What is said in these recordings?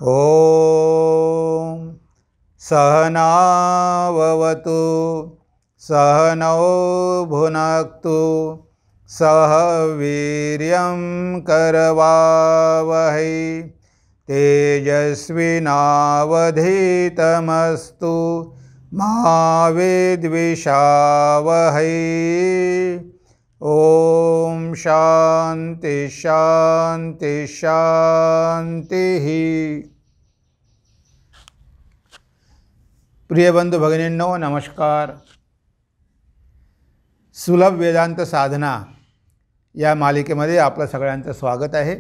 ॐ सहनाववतु सहनौ भुनक्तु सह वीर्यं करवावहै तेजस्विनावधीतमस्तु मा विद्विषावहै। ओम शांति शांति शांति। प्रिय बंधू भगिनींनो, नमस्कार। सुलभ वेदांत साधना या मालिकेमध्ये आपलं सगळ्यांचं स्वागत आहे।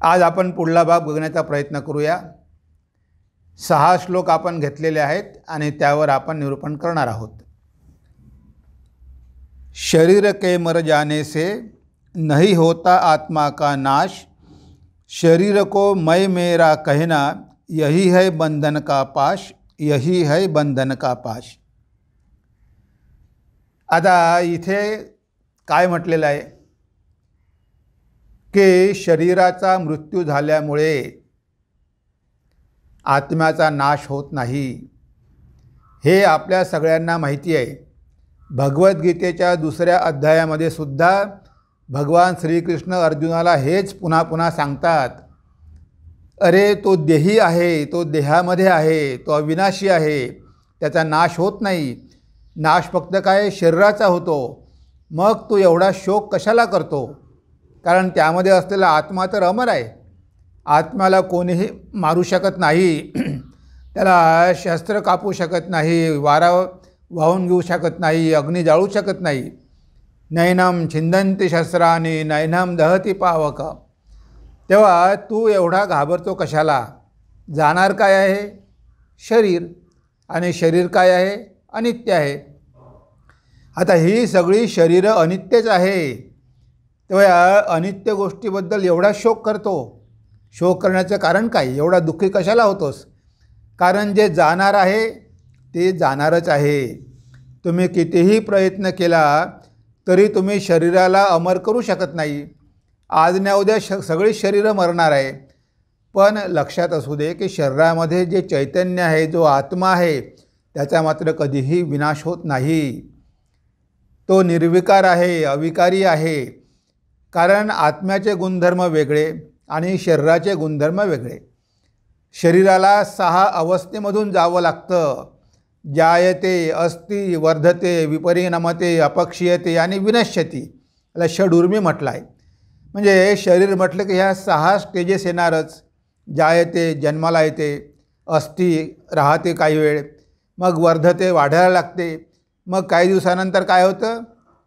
आज आपण पुढला भाग बघण्याचा प्रयत्न करूया। 6 श्लोक आपण घेतलेले आहेत आणि त्यावर आपण निरूपण करणार आहोत। शरीर के मर जाने से नहीं होता आत्मा का नाश, शरीर को मैं मेरा कहना यही है बंधन का पाश, यही है बंधन का पाश। आता इथे काय म्हटलेलं आहे की शरीराचा मृत्यू झाल्यामुळे आत्म्याचा नाश होत नाही, हे आपल्या सगळ्यांना माहिती आहे। भगवद्गीतेच्या 2ऱ्या अध्यायामध्ये सुद्धा भगवान श्रीकृष्ण अर्जुनाला हेच पुन्हा पुन्हा सांगतात, अरे तो देही आहे, तो देहामध्ये आहे, तो अविनाशी आहे, त्याचा नाश होत नाही। नाश फक्त काय शरीराचा होतो, मग तू एवढा शोक कशाला करतो? कारण त्यामध्ये असलेला आत्मा तर अमर आहे। आत्म्याला कोणीही मारू शकत नाही, त्याला शस्त्र कापू शकत नाही, वारा वाहून घेऊ शकत नाही, अग्नी जाळू शकत नाही। नैनम छिंदन्ति शस्त्राणि नैनम दहति पावक। तेव्हा तू एवढा घाबरतो कशाला? जाणार काय आहे? शरीर, आणि शरीर काय आहे? अनित्य आहे। आता ही सगळी शरीर अनित्यच आहे, तेव्हा या अनित्य गोष्टीबद्दल एवढा शोक करतो। शोक करण्याचं कारण काय? एवढा दुःखी कशाला होतोस? कारण जे जाणार आहे ते जाणारच आहे। तुम्ही कितीही प्रयत्न केला तरी तुम्ही शरीराला अमर करू शकत नाही। आज न उद्या सगळी शरीरं मरणार आहे, पण लक्षात असू दे की शरीरामध्ये जे चैतन्य आहे, जो आत्मा आहे, त्याचा मात्र कधीही विनाश होत नाही। तो निर्विकार आहे, अविकारी आहे। कारण आत्म्याचे गुणधर्म वेगळे आणि शरीराचे गुणधर्म वेगळे। शरीराला 6 अवस्थेमधून जावं लागतं। जायते, अस्ति, वर्धते, विपरिणमते, अपक्षीयते आणि विनश्यती, याला षडूर्मी म्हटलं आहे। म्हणजे शरीर म्हटलं की ह्या 6 स्टेजेस येणारच। जायते, जन्माला येते, अस्ति, राहते काही वेळ, मग वर्धते, वाढायला लागते, मग काही दिवसानंतर काय होतं?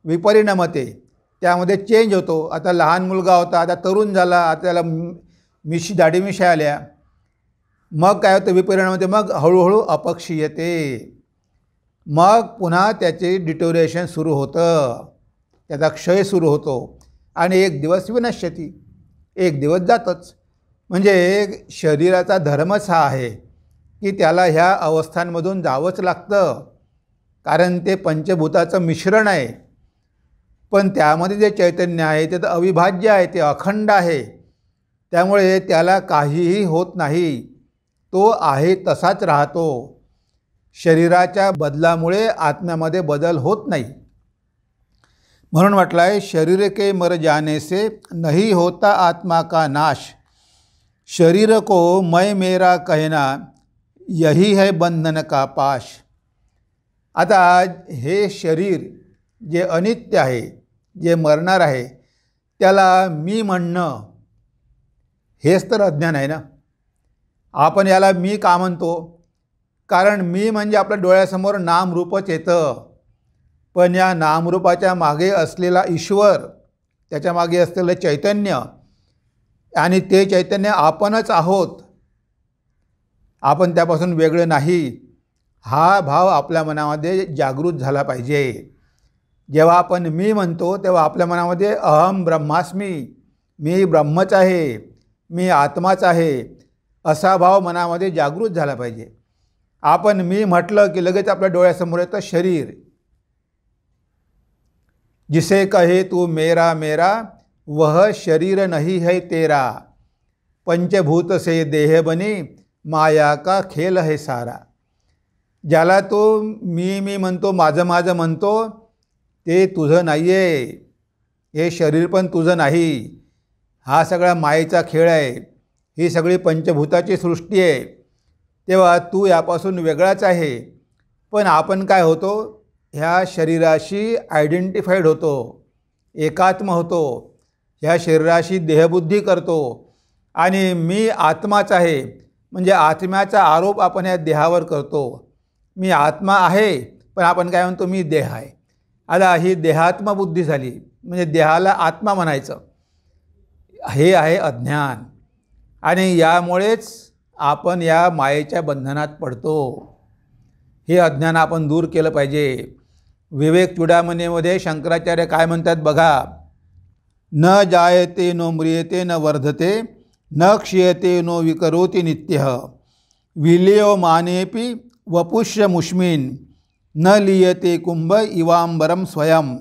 विपरिणमते, त्यामध्ये चेंज होतो। आता लहान मुलगा होता, आता तरुण झाला, आता त्याला दाढी मिशा आल्या, मग काय होतं? विपरिणामते, मग हळूहळू अपक्षीयते, मग पुन्हा त्याचे डिटोरिएशन सुरू होतं, त्याचा क्षय सुरू होतो, आणि एक दिवस विनश्यती, एक दिवस जातच। म्हणजे शरीराचा धर्मच हा आहे की त्याला ह्या अवस्थांमधून जावंच लागतं, कारण ते पंचभूताचं मिश्रण आहे। पण त्यामध्ये जे चैतन्य आहे ते तर अविभाज्य आहे, ते अखंड आहे, त्यामुळे त्याला काहीही होत नाही, तो आहे तसाच राहतो। शरीराच्या बदलामुळे आत्म्यामध्ये बदल होत नाही। म्हणून म्हटलं आहे, शरीर के मर जाने से नहीं होता आत्मा का नाश, शरीर को मैं मेरा कहना यही है बंधन का पाश। आता हे शरीर जे अनित्य आहे, जे मरणार आहे, त्याला मी म्हणणं हेच तर अज्ञान आहे ना। आपण याला मी का म्हणतो? कारण मी म्हणजे आपल्या डोळ्यासमोर नामरूपच येतं, पण या नामरूपाच्या मागे असलेला ईश्वर, त्याच्या मागे असलेलं चैतन्य, आणि ते चैतन्य आपणच आहोत, आपण त्यापासून वेगळे नाही, हा भाव आपल्या मनामध्ये जागृत झाला पाहिजे। जेव्हा आपण मी म्हणतो तेव्हा आपल्या मनामध्ये अहम ब्रह्मास्मी, मी ब्रह्मच आहे, मी आत्माच आहे, असा भाव मनामध्ये जागृत झाला पाहिजे। आपण मी म्हटलं की लगेच आपल्या डोळ्यासमोर येतं शरीर। जिसे कहे तू मेरा मेरा वह शरीर नहीं है तेरा। पंचभूत से देह बनी माया का खेल है सारा. ज्याला तो मी म्हणतो, माझं माझं म्हणतो, ते तुझं नाही आहे. हे शरीर पण तुझं नाही. हा सगळा मायेचा खेळ आहे. ही सगळी पंचभूताची सृष्टी आहे. तेव्हा तू यापासून वेगळाच आहे. पण आपण काय होतो, ह्या शरीराशी आयडेंटिफाईड होतो, एकात्म होतो, ह्या शरीराशी देहबुद्धी करतो आणि मी आत्माच आहे म्हणजे आत्म्याचा आरोप आपण या देहावर करतो. मी आत्मा आहे पण आपण काय म्हणतो, मी देह आहे. आता ही देहात्मबुद्धी झाली, म्हणजे देहाला आत्मा म्हणायचं. हे आहे अज्ञान आणि यामुळेच आपण या मायेच्या बंधनात पडतो. हे अज्ञान आपण दूर केलं पाहिजे. विवेक चूडामणीमध्ये शंकराचार्य काय म्हणतात बघा, न जायते नो म्रियते न वर्धते न क्षीयते नो विकरोति नित्यः विलयो मानेपि वपुष्य मुष्मिन न लियते कुंभ इवांबरम स्वयं.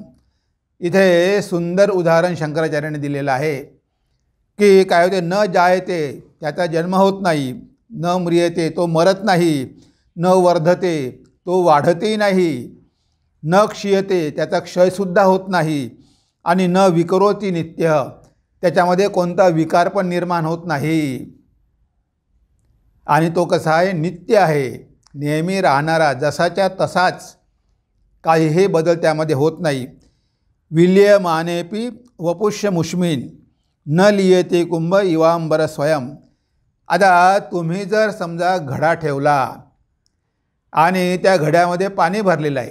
इथे सुंदर उदाहरण शंकराचार्याने दिलेलं आहे की काय होते, न जायते त्याचा जन्म होत नाही, न म्रियते तो मरत नाही, न वर्धते तो वाढतही नाही, न क्षीयते त्याचा क्षयसुद्धा होत नाही आणि न विकरोति नित्य त्याच्यामध्ये कोणता विकार पण निर्माण होत नाही. आणि तो कसा आहे, नित्य आहे, नेहमी राहणारा, जसाच्या तसाच, काहीही बदल त्यामध्ये होत नाही. विल्यमानेपि वपुष्य मुष्मिन न लियते कुंभ इवांबर स्वयं. आता तुम्ही जर समजा घडा ठेवला आणि त्या घड्यामध्ये पाणी भरलेलं आहे,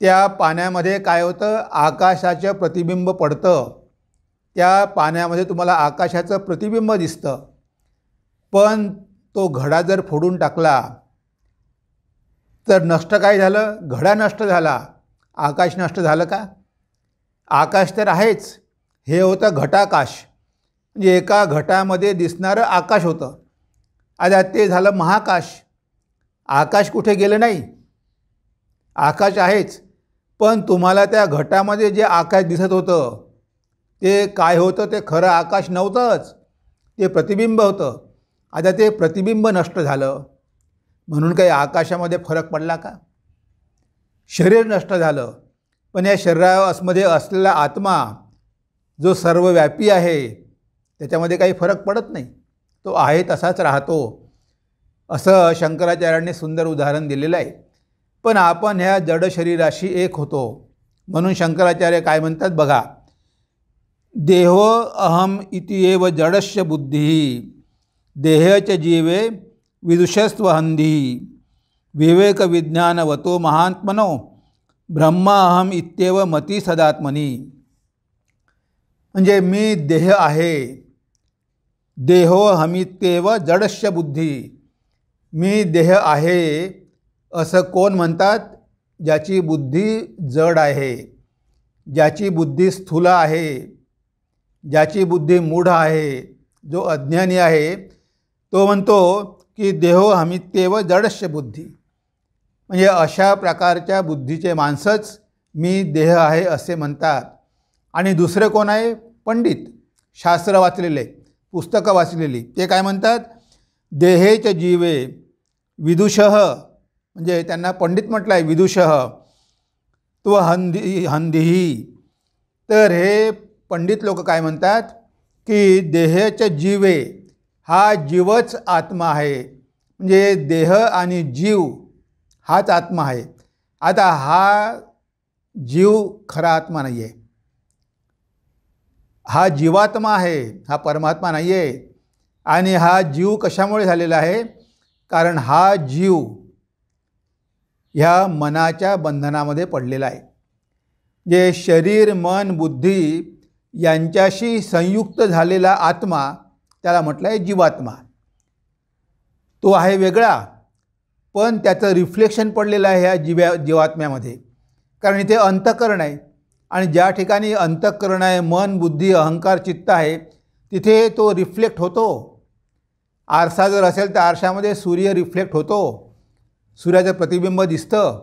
त्या पाण्यामध्ये काय होतं, आकाशाचं प्रतिबिंब पडतं. त्या पाण्यामध्ये तुम्हाला आकाशाचं प्रतिबिंब दिसतं. पण तो घडा जर फोडून टाकला तर नष्ट काय झालं, घडा नष्ट झाला, आकाश नष्ट झालं का? आकाश तर आहेच. हे होतं घटाकाश, म्हणजे एका घटामध्ये दिसणारं आकाश होतं. आता ते झालं महाकाश. आकाश कुठे गेलं नाही, आकाश आहेच. पण तुम्हाला त्या घटामध्ये जे आकाश दिसत होतं ते काय होतं, ते खरं आकाश नव्हतंच, ते प्रतिबिंब होतं. आता ते प्रतिबिंब नष्ट झालं म्हणून काही आकाशामध्ये फरक पडला का? शरीर नष्ट झालं पण या शरीरामध्ये असलेला आत्मा जो सर्वव्यापी आहे त्याच्यामध्ये काही फरक पडत नाही, तो आहे तसाच राहतो. असं शंकराचार्यांनी सुंदर उदाहरण दिलेलं आहे. पण आपण ह्या जड शरीराशी एक होतो म्हणून शंकराचार्य काय म्हणतात बघा, देहो अहम इति एव जडस्य बुद्धी देहच जीवे विदुषस्वहंधी विवेक विज्ञानवतो महात्मनो ब्रह्माहम इत्येव मती सदात्मनी. म्हणजे मी देह आहे, देहो हमित्येव जडस्य बुद्धी. मी देह आहे असं कोण म्हणतात, ज्याची बुद्धी जड आहे, ज्याची बुद्धी स्थूल आहे, ज्याची बुद्धी मूढ आहे, जो अज्ञानी आहे, तो म्हणतो की देहो हमित्येव जडस्य बुद्धी. म्हणजे अशा प्रकारच्या बुद्धीचे माणसंच मी देह आहे असे म्हणतात. आणि दुसरे कोण आहे, पंडित, शास्त्र वाचलेले, पुस्तकं वाचलेली, ते काय म्हणतात, देहेच जीवे विदुषः, म्हणजे त्यांना पंडित म्हटलं आहे, विदुषः तो हंधीही. तर हे पंडित लोक काय म्हणतात की देहेच जीवे, हा जीवच आत्मा आहे, म्हणजे देह आणि जीव हाच आत्मा आहे. आता हा जीव खरा आत्मा नाही आहे, हा जीवात्मा आहे, हा परमात्मा नाही आहे. आणि हा जीव कशामुळे झालेला आहे, कारण हा जीव ह्या मनाच्या बंधनामध्ये पडलेला आहे. जे शरीर मन बुद्धी यांच्याशी संयुक्त झालेला आत्मा त्याला म्हटलं आहे जीवात्मा. तो आहे वेगळा पण त्याचं रिफ्लेक्शन पडलेलं आहे ह्या जीवात्म्यामध्ये. कारण इथे अंतःकरण आहे आणि ज्या ठिकाणी अंतःकरण आहे, मन बुद्धी अहंकार चित्त आहे, तिथे तो रिफ्लेक्ट होतो. आरसा जर असेल तर आरशामध्ये सूर्य रिफ्लेक्ट होतो, सूर्याचं प्रतिबिंब दिसतं.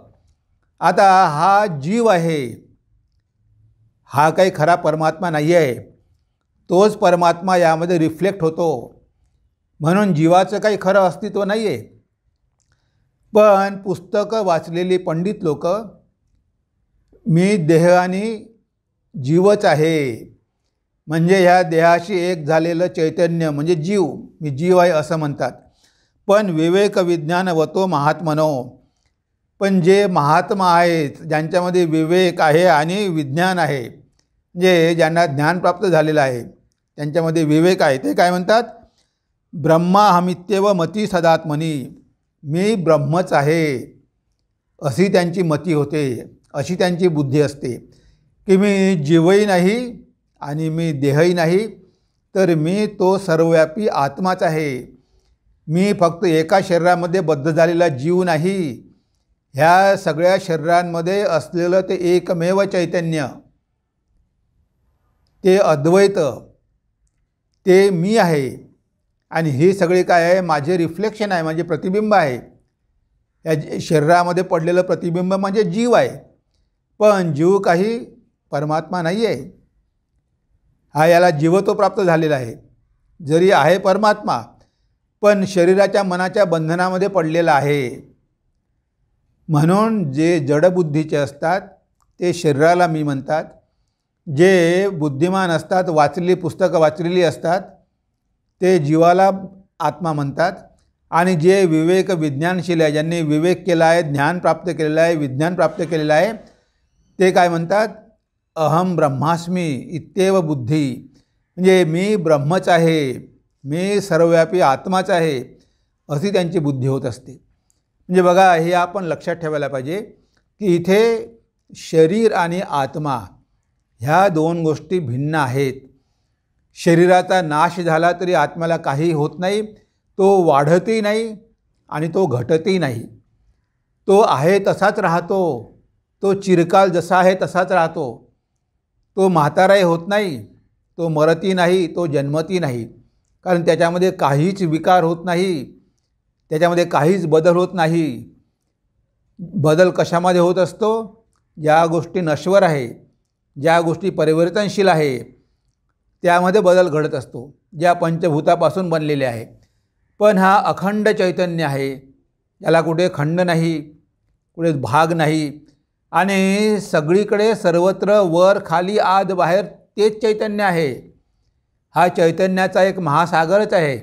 आता हा जीव आहे, हा काही खरा परमात्मा नाही आहे. तोच परमात्मा यामध्ये रिफ्लेक्ट होतो. म्हणून जीवाचं काही खरं अस्तित्व नाही आहे. पण पुस्तकं वाचलेली पंडित लोक मी देह आणि जीवच आहे, म्हणजे ह्या देहाशी एक झालेलं चैतन्य म्हणजे जीव, मी जीव आहे असं म्हणतात. पण विवेक विज्ञान वतो महात्मनो, पण जे महात्मा आहेत ज्यांच्यामध्ये विवेक आहे आणि विज्ञान आहे, म्हणजे ज्यांना ज्ञान प्राप्त झालेलं आहे त्यांच्यामध्ये विवेक आहे, ते काय म्हणतात? ब्रह्माहमित्येव मती सदात्मनी, मी ब्रह्मच आहे अशी त्यांची मती होते, अशी त्यांची बुद्धी असते की मी जीवही नाही आणि मी देहही नाही, तर मी तो सर्वव्यापी आत्माच आहे. मी फक्त एका शरीरामध्ये बद्ध झालेला जीव नाही, ह्या सगळ्या शरीरांमध्ये असलेलं ते एकमेव चैतन्य, ते अद्वैत, ते मी आहे. आणि हे सगळे काय आहे? माझे रिफ्लेक्शन आहे, माझे प्रतिबिंब आहे. या शरीरामध्ये पडलेलं प्रतिबिंब म्हणजे जीव आहे. पण जीव काही परमात्मा नाही आहे. हा याला जीवत्व प्राप्त झालेला आहे, जरी आहे परमात्मा पण शरीराच्या मनाच्या बंधनामध्ये पडलेला आहे. म्हणून जे जडबुद्धीचे असतात ते शरीराला मी म्हणतात, जे बुद्धिमान असतात, वाचलेली पुस्तकं वाचलेली असतात ते जीवाला आत्मा म्हणतात, आणि जे विवेक विज्ञानशील आहे, ज्यांनी विवेक केला आहे, ज्ञान प्राप्त केलेलं आहे, विज्ञान प्राप्त केलेलं आहे, ते काय म्हणतात? अहम ब्रह्मास्मी इत्येव बुद्धी, म्हणजे मी ब्रह्मच आहे, मी सर्वव्यापी आत्माच आहे, अशी त्यांची बुद्धी होत असते. म्हणजे बघा, हे आपण लक्षात ठेवायला पाहिजे की इथे शरीर आणि आत्मा ह्या दोन गोष्टी भिन्न आहेत. शरीराचा नाश झाला तरी आत्म्याला काही होत नाही, तो वाढतही नाही आणि तो घटतही नाही, तो आहे तसाच राहतो, तो चिरकाल जसा आहे तसाच राहतो, तो म्हाताराही होत नाही, तो मरतही नाही, तो जन्मतही नाही, कारण त्याच्यामध्ये काहीच विकार होत नाही, त्याच्यामध्ये काहीच बदल होत नाही. बदल कशामध्ये होत असतो? ज्या गोष्टी नश्वर आहे, ज्या गोष्टी परिवर्तनशील आहे त्यामध्ये बदल घडत असतो, ज्या पंचभूतापासून बनलेले आहे. पण हा अखंड चैतन्य आहे, याला कुठे खंड नाही, कुठे भाग नाही, आणि सगळीकडे सर्वत्र वर खाली आत बाहेर तेच चैतन्य आहे. हा चैतन्याचा एक महासागरच आहे,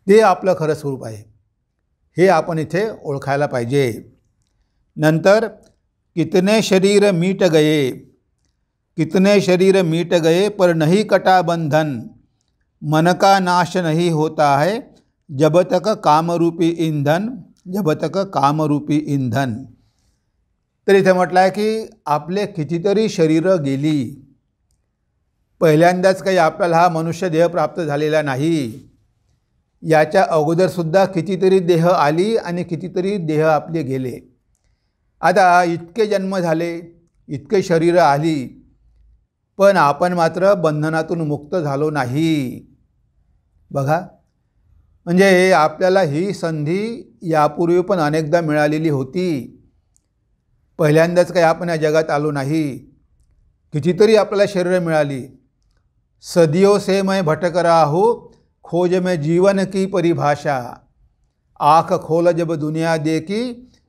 ते आपलं खरं स्वरूप आहे. हे आपण इथे ओळखायला पाहिजे. नंतर कितने शरीर मीट गए, कितने शरीर मीट गए पर नहीं कटा बंधन, मन का नाश नहीं होता है जब तक कामरूपी ईंधन, जब तक कामरूपी ईंधन. तर इथे म्हटलं आहे की आपले कितीतरी शरीरं गेली, पहिल्यांदाच काही आपल्याला हा मनुष्य देह प्राप्त झालेला नाही, याच्या अगोदरसुद्धा कितीतरी देह आली आणि कितीतरी देह आपले गेले. आता इतके जन्म झाले, इतके शरीरं आली, पण आपण मात्र बंधनातून मुक्त झालो नाही. बघा, म्हणजे आपल्याला ही संधी यापूर्वी पण अनेकदा मिळालेली होती, पहिल्यांदाच काही आपण या जगात आलो नाही. कितीतरी आपल्याला शरीरं मिळाली. सदियों से मैं भटक रहा हूँ, खोज में जीवन की परिभाषा, आँख खोल जब दुनिया देखी,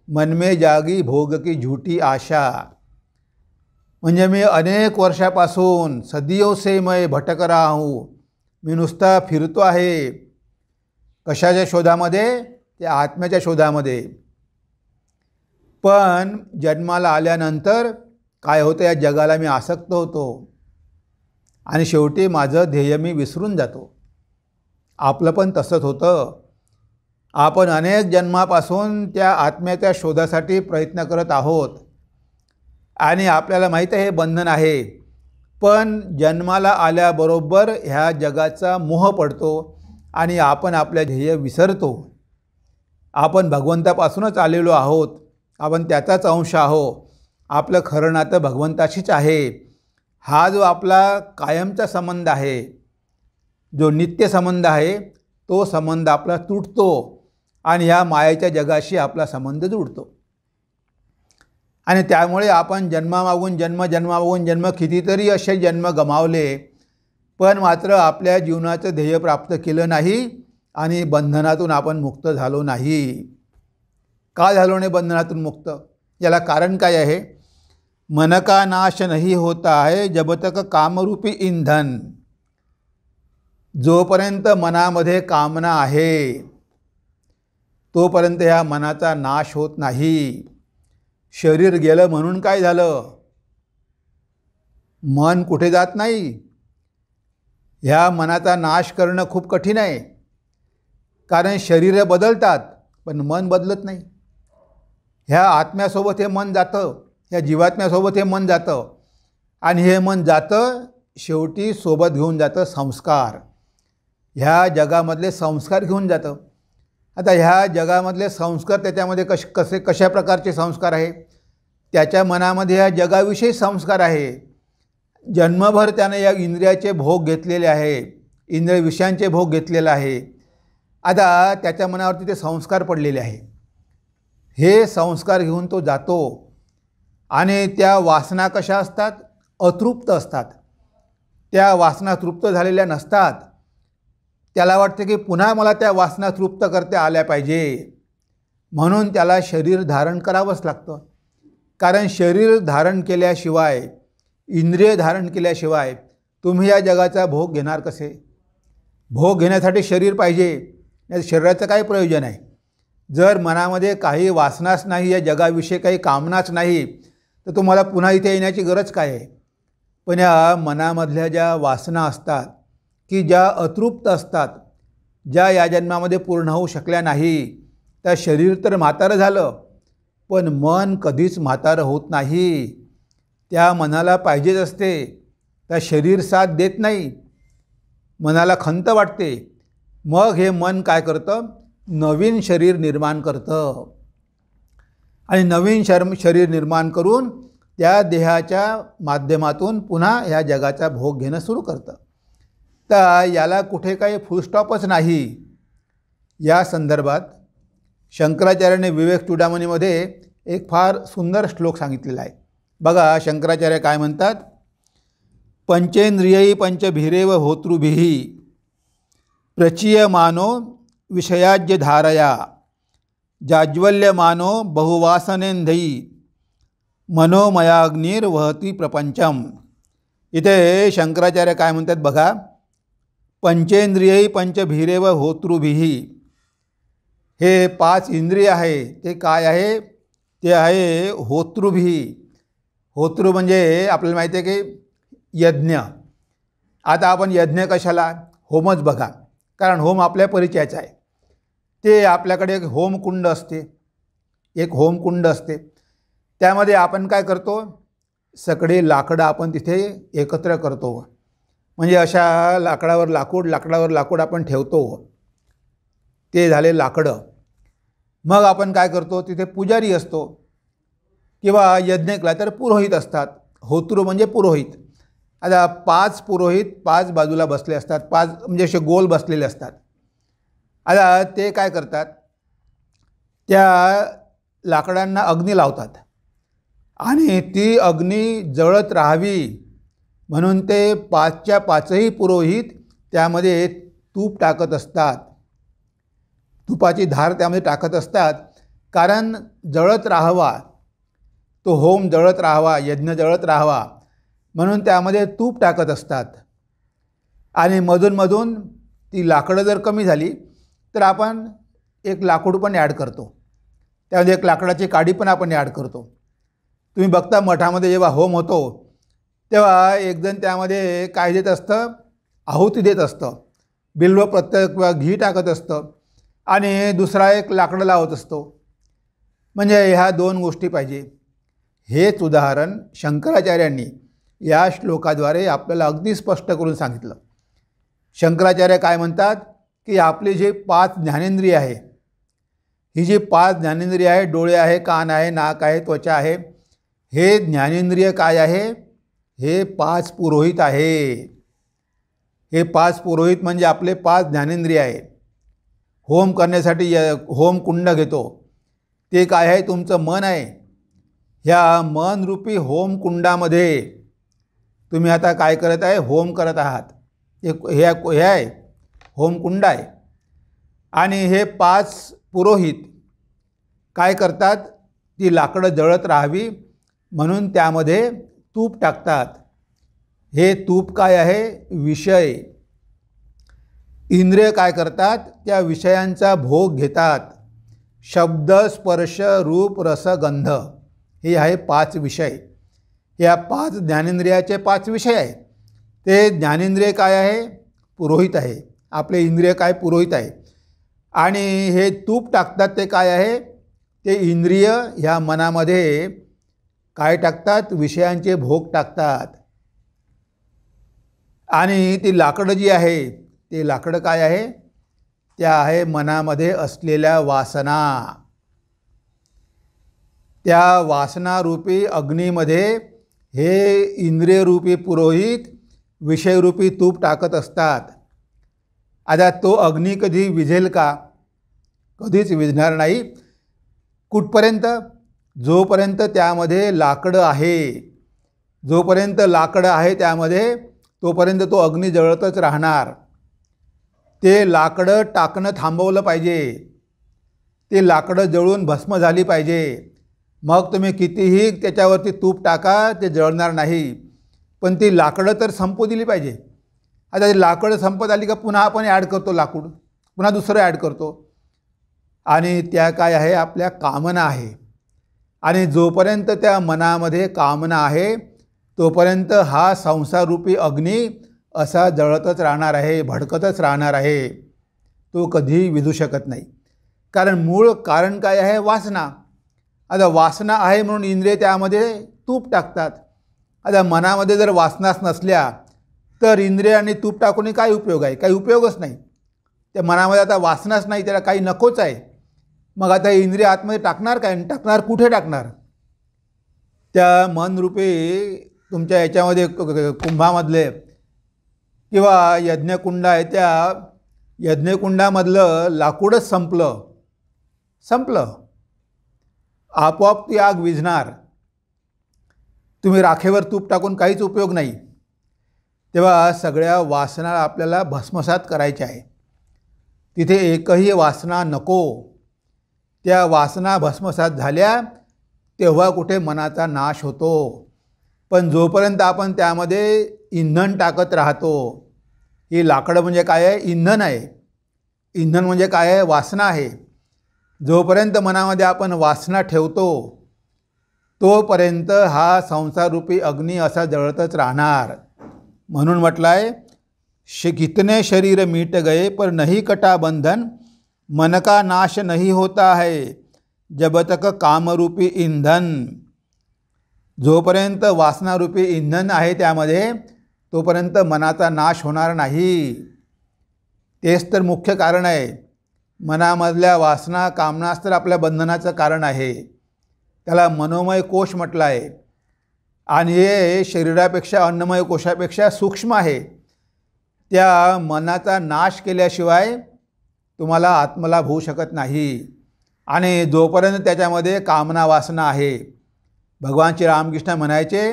मन में जागी भोग की झूठी आशा. म्हणजे मी अनेक वर्षापासून सदियों से मैं भटक रहा हूँ, मी नुसता फिरतो आहे. कशाच्या शोधामध्ये? त्या आत्म्याच्या शोधामध्ये. पण जन्माला आल्यानंतर काय होतं? या जगाला मी आसक्त होतो आणि शेवटी माझं ध्येय मी विसरून जातो. आपलं पण तसंच होतं. आपण अनेक जन्मापासून त्या आत्म्याच्या शोधासाठी प्रयत्न करत आहोत आणि आपल्याला माहीत आहे हे बंधन आहे, पण जन्माला आल्याबरोबर ह्या जगाचा मोह पडतो आणि आपण आपल्या ध्येय विसरतो. आपण भगवंतापासूनच आलेलो आहोत, आपण त्याचाच अंश आहोत, आपलं खरं नातं भगवंताशीच आहे. हा जो आपला कायमचा संबंध आहे, जो नित्य संबंध आहे, तो संबंध आपला तुटतो आणि ह्या मायेच्या जगाशी आपला संबंध जुळतो. आणि त्यामुळे आपण जन्मामागून जन्म, जन्मामागून जन्म, कितीतरी असे जन्म गमावले पण मात्र आपल्या जीवनाचं ध्येय प्राप्त केलं नाही आणि बंधनातून आपण मुक्त झालो नाही. का झालो नाही बंधनातून मुक्त? याला कारण काय आहे? मन का नाश नहीं होता है जब तक कामरूपी इंधन. जोपर्यंत मनामध्ये कामना आहे तोपर्यंत ह्या मनाचा नाश होत नाही. शरीर गेलं म्हणून काय झालं? मन कुठे जात नाही. ह्या मनाचा नाश करणं खूप कठीण आहे, कारण शरीरं बदलतात पण मन बदलत नाही. ह्या आत्म्यासोबत हे मन जातं, ह्या जीवात्म्यासोबत हे मन जातं आणि हे मन जातं शेवटी सोबत घेऊन जातं संस्कार. ह्या जगामधले संस्कार घेऊन जातं. आता ह्या जगामधले संस्कार त्याच्यामध्ये कशा प्रकारचे संस्कार आहे? त्याच्या मनामध्ये ह्या जगाविषयी संस्कार आहे. जन्मभर त्याने या इंद्रियाचे भोग घेतलेले आहे, इंद्रिय विषयांचे भोग घेतलेले आहे. आता त्याच्या मनावरती ते संस्कार पडलेले आहे. हे संस्कार घेऊन तो जातो आणि त्या वासना कशा असतात? अतृप्त असतात. त्या वासना तृप्त झालेल्या नसतात. त्याला वाटते की पुन्हा मला त्या वासना तृप्त करता आल्या पाहिजे, म्हणून त्याला शरीर धारण करावंच लागतं. कारण शरीर धारण केल्याशिवाय, इंद्रिय धारण केल्याशिवाय तुम्ही या जगाचा भोग घेणार कसे? भोग घेण्यासाठी शरीर पाहिजे, नाही शरीराचं काय प्रयोजन आहे? जर मनामध्ये काही वासनाच नाही, या जगाविषयी काही कामनाच नाही, तर तुम्हाला पुन्हा इथे येण्याची गरज काय आहे? पण या मनामधल्या ज्या वासना असतात की ज्या अतृप्त असतात, ज्या या जन्मामध्ये पूर्ण होऊ शकल्या नाही, त्या शरीर तर म्हातारं झालं पण मन कधीच म्हातारं होत नाही. त्या मनाला पाहिजेच असते, त्या शरीर साथ देत नाही. मनाला खंत वाटते, मग हे मन काय करतं? नवीन शरीर निर्माण करतं आणि नवीन शरीर निर्माण करून त्या देहाच्या माध्यमातून पुन्हा ह्या जगाचा भोग घेणं सुरू करतं. तर याला कुठे काही फुलस्टॉपच नाही. या संदर्भात शंकराचार्याने विवेक चूडामणीमध्ये एक फार सुंदर श्लोक सांगितलेला आहे. बघा शंकराचार्य काय म्हणतात? पंचेंद्रियै पंचभिरेव होतृभिः प्रचीयमानो विषयाज्य धारया जाज्वल्यमानो बहुवासनेंधै मनोमयाग्निर्वहती प्रपंचम. इथे शंकराचार्य काय म्हणतात बघा? पंचेंद्रियै पंचभिरेव होतृभिः. हे 5 इंद्रिय आहे ते काय आहे? ते आहे होतृभिः. होतृ म्हणजे आपल्याला माहिती आहे की यज्ञ. आता आपण यज्ञ कशाला? होमच बघा, कारण होम आपल्या परिचयाचा आहे. ते आपल्याकडे एक होमकुंड असते, एक होमकुंड असते. त्यामध्ये आपण काय करतो? सगळे लाकडं आपण तिथे एकत्र करतो. म्हणजे अशा लाकडावर लाकूड आपण ठेवतो. ते झाले लाकडं. मग आपण काय करतो? तिथे पुजारी असतो किंवा यज्ञ केला तर पुरोहित असतात. होतृ म्हणजे पुरोहित. आता 5 पुरोहित 5 बाजूला बसले असतात, 5 म्हणजे असे गोल बसलेले असतात. आता ते काय करतात? त्या लाकडांना अग्नी लावतात आणि ती अग्नी जळत राहावी म्हणून ते 5च्या 5ही पुरोहित त्यामध्ये तूप टाकत असतात. तुपाची धार त्यामध्ये टाकत असतात, कारण जळत राहावा, तो होम जळत राहावा, यज्ञ जळत राहावा म्हणून त्यामध्ये तूप टाकत असतात. आणि मधून ती लाकडं जर कमी झाली तर आपण एक लाकूड पण ॲड करतो. त्यामध्ये एक लाकडाची काडी पण आपण ॲड करतो. तुम्ही बघता मठामध्ये जेव्हा होम होतो तेव्हा एकजण त्यामध्ये काय देत असतं? आहुती देत असतं. बिल्वपत्र किंवा घी टाकत असतं आणि दुसरा एक लाकडं लावत असतो. म्हणजे ह्या 2 गोष्टी पाहिजे. हेच उदाहरण शंकराचार्यांनी या श्लोकाद्वारे आपल्याला अगदी स्पष्ट करून सांगितलं. शंकराचार्य काय म्हणतात की आपली जी 5 ज्ञानेंद्रिय आहे, ही जी 5 ज्ञानेंद्रिय आहे, डोळे आहे, कान आहे, नाक आहे, त्वचा आहे, हे ज्ञानेंद्रिय काय आहे? हे 5 पुरोहित आहे. हे 5 पुरोहित म्हणजे आपले 5 ज्ञानेंद्रिय आहे. होम करण्यासाठी होम कुंड घेतो ते काय आहे? तुमचं मन आहे. ह्या मनरूपी होम कुंडामध्ये तुम्ही आता काय करत आहे? होम करत आहात. हे आहे होमकुंड आहे. आणि हे 5 पुरोहित काय करतात, ती लाकडं जळत राहावी म्हणून त्यामध्ये तूप टाकतात. हे तूप काय आहे, विषय. इंद्रिय काय करतात, त्या विषयांचा भोग घेतात. शब्द, स्पर्श, रूप, रस, गंध हे आहे 5 विषय. या 5 ज्ञानेंद्रियाचे 5 विषय आहे. ते ज्ञानेंद्रिय काय आहे, पुरोहित आहे. आपले इंद्रिय काय, पुरोहित आहे. आणि हे तूप टाकतात ते काय आहे, ते इंद्रिय ह्या मनामध्ये काय टाकतात, विषयांचे भोग टाकतात. आणि ती लाकडं जी आहे, ते लाकडं काय आहे, त्या आहे मनामध्ये असलेल्या वासना. त्या वासनारूपी अग्नीमध्ये हे इंद्रियरूपी पुरोहित विषयरूपी तूप टाकत असतात. आता तो अग्नी कधी विझेल का, कधीच विझणार नाही. कुठपर्यंत, जोपर्यंत त्यामध्ये लाकडं आहे, जोपर्यंत लाकडं आहे त्यामध्ये तोपर्यंत तो अग्नी जळतच राहणार. ते लाकडं टाकणं थांबवलं पाहिजे. ते लाकडं जळून भस्म झाली पाहिजे. मग तुम्ही कितीही त्याच्यावरती तूप टाका, ते जळणार नाही. पण ती लाकडं तर संपू दिली पाहिजे. आता ती लाकडं संपत आली का पुन्हा आपण ॲड करतो लाकूड, पुन्हा दुसरं ॲड करतो. आणि त्या काय आहे, आपल्या कामना आहे. आणि जोपर्यंत त्या मनामध्ये कामना आहे तोपर्यंत हा संसाररूपी अग्नी असा जळतच राहणार आहे, भडकतच राहणार आहे. तो कधीही विझू शकत नाही. कारण मूळ कारण काय आहे, वासना. आता वासना आहे म्हणून इंद्रिय त्यामध्ये तूप टाकतात. आता मनामध्ये जर वासनाच नसल्या तर इंद्रिय आणि तूप टाकून काय उपयोग आहे, काही उपयोगच नाही. त्या मनामध्ये आता वासनाच नाही, त्याला काही नकोच आहे. मग आता इंद्रिय आतमध्ये टाकणार काय, टाकणार कुठे टाकणार. त्या मनरूपी तुमच्या याच्यामध्ये कुंभामधले किंवा यज्ञकुंड आहे, त्या यज्ञकुंडामधलं लाकूडच संपलं. आपोआप ती आग विझणार. तुम्ही राखेवर तूप टाकून काहीच उपयोग नाही. तेव्हा सगळ्या वासना आपल्याला भस्मसात करायच्या आहे. तिथे एकही वासना नको. त्या वासना भस्मसात झाल्या तेव्हा कुठे मनाचा नाश होतो. पण जोपर्यंत आपण त्यामध्ये इंधन टाकत राहतो, ही लाकडं म्हणजे काय आहे, इंधन आहे. इंधन म्हणजे काय आहे, वासना आहे. जोपर्यंत मनामध्ये आपण वासना ठेवतो तोपर्यंत हा संसाररूपी अग्नी असा जळतच राहणार. म्हणून म्हटलं आहे, कितने शरीर मीट गए पर नहीं कटा बंधन, मन का नाश नहीं होता है जब तक कामरूपी इंधन. जोपर्यंत वासनारूपी इंधन आहे त्यामध्ये तोपर्यंत मनाचा नाश होणार नाही. तेच तर मुख्य कारण आहे. मनामधल्या वासना कामनाच तर आपल्या बंधनाचं कारण आहे. त्याला मनोमय कोश म्हटलं आहे. आणि हे शरीरापेक्षा अन्नमय कोशापेक्षा सूक्ष्म आहे. त्या मनाचा नाश केल्याशिवाय तुम्हाला आत्मलाभ होऊ शकत नाही. आणि जोपर्यंत त्याच्यामध्ये कामना वासना आहे, भगवान श्री रामकृष्ण म्हणायचे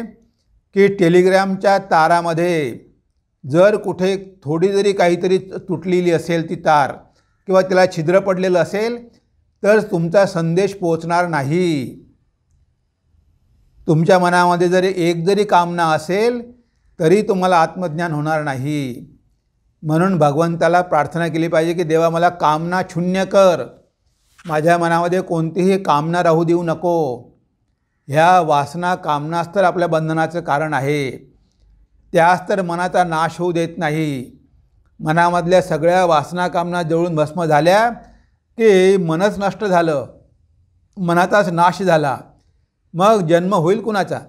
की टेलिग्रामच्या तारामध्ये जर कुठे थोडी जरी काहीतरी तुटलेली असेल ती तार किंवा त्याला छिद्र पडलेलं असेल तर तुमचा संदेश पोहोचणार नाही. तुमच्या मनामध्ये जरी एक जरी कामना असेल तरी तुम्हाला आत्मज्ञान होणार नाही. म्हणून भगवंताला प्रार्थना केली पाहिजे की देवा मला कामना शून्य कर. माझ्या मनामध्ये कोणतीही कामना राहू देऊ नको. ह्या वासना कामनाच तर आपल्या बंधनाचं कारण आहे. त्याच तर मनाचा नाश होऊ देत नाही. मनामधल्या सगळ्या वासना कामना जळून भस्म झाल्या की मनच नष्ट झालं, मनाचाच नाश झाला. मग जन्म होईल कुणाचा?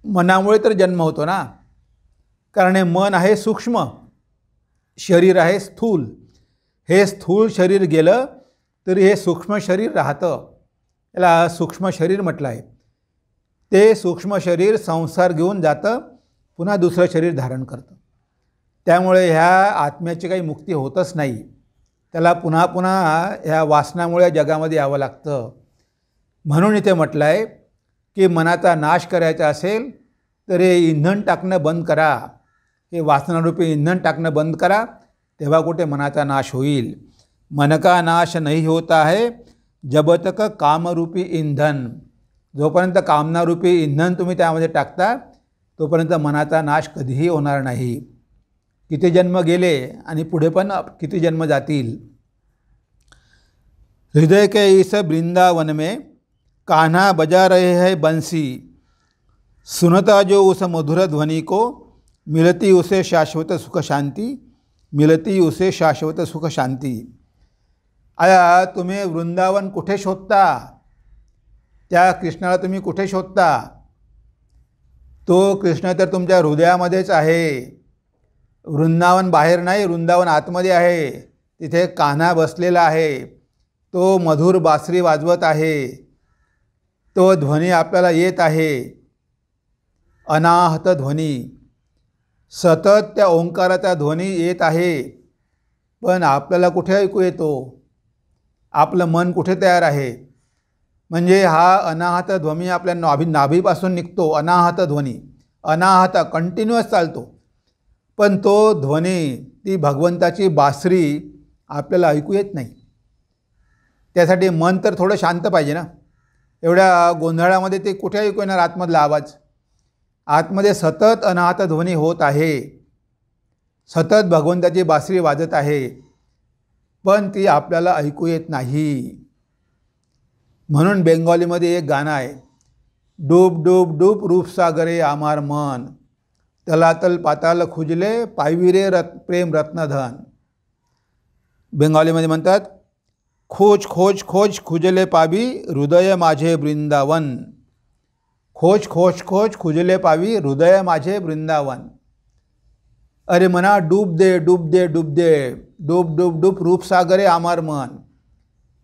मनामुळे तर जन्म होतो ना. कारण हे मन आहे सूक्ष्म, शरीर आहे स्थूल. हे स्थूल शरीर गेलं तरी हे सूक्ष्म शरीर राहतं. याला सूक्ष्म शरीर म्हटलं आहे. ते सूक्ष्म शरीर संसार घेऊन जातं, पुन्हा दुसरं शरीर धारण करतं. त्यामुळे ह्या आत्म्याची काही मुक्ती होतच नाही. त्याला पुन्हा पुन्हा ह्या वासनामुळे जगामध्ये यावं लागतं. म्हणून इथे म्हटलं आहे की मनाचा नाश करायचा असेल तर हे इंधन टाकणं बंद करा. हे वासनारूपी इंधन टाकणं बंद करा, तेव्हा कुठे मनाचा नाश होईल. मन का नाश नहीं होता है जब तक कामरूपी इंधन. जोपर्यंत कामनारूपी इंधन तुम्ही त्यामध्ये टाकता तोपर्यंत मनाचा नाश कधीही होणार नाही. किती जन्म गेले आणि पुढे पण किती जन्म जातील. हृदय के इस वृंदावन में कान्हा बजा रहे हैं बंसी. सुनता जो उस मधुर ध्वनि को मिलती उसे शाश्वत सुख शांति. मिलती उसे शाश्वत सुख शांति. आया तुम्ही वृंदावन कुठे शोधता? त्या कृष्णाला तुम्ही कुठे शोधता? तो कृष्ण तर तुमच्या हृदयामध्येच आहे. वृंदावन बाहेर नाही, वृंदावन आतमध्ये आहे. तिथे कान्हा बसलेला आहे. तो मधुर बासरी वाजवत आहे. तो ध्वनी आपल्याला येत आहे, अनाहत ध्वनी. सतत त्या ओंकाराचा ध्वनी येत आहे, पण आपल्याला कुठे ऐकू येतो? आपलं मन कुठे तयार आहे? म्हणजे हा अनाहत ध्वनी आपल्या नाभीपासून निघतो. अनाहत ध्वनी, अनाहत कंटिन्युअस चालतो, पण तो ध्वनी, ती भगवंताची बासरी आपल्याला ऐकू येत नाही. त्यासाठी मन तर थोडं शांत पाहिजे ना. एवढ्या गोंधळामध्ये ते कुठे ऐकू येणार आतमधला आवाज? आतमध्ये सतत अनाहत ध्वनी होत आहे, सतत भगवंताची बासरी वाजत आहे, पण ती आपल्याला ऐकू येत नाही. म्हणून बेंगॉलीमध्ये एक गाणं आहे, डूब डूब डूब रूपसागरे आमार मन, तलातल पाताल खुजले पायविरे प्रेम रत्नधन. बेंगॉलीमध्ये म्हणतात, खोज खोज खोज खुजले पावी हृदय माझे वृंदावन. खोज खोज खोज खुजले पावी हृदय माझे वृंदावन. अरे मना डूब दे डूब दे डूब दे, डूब डूब डूब रूपसागरे आमार मन.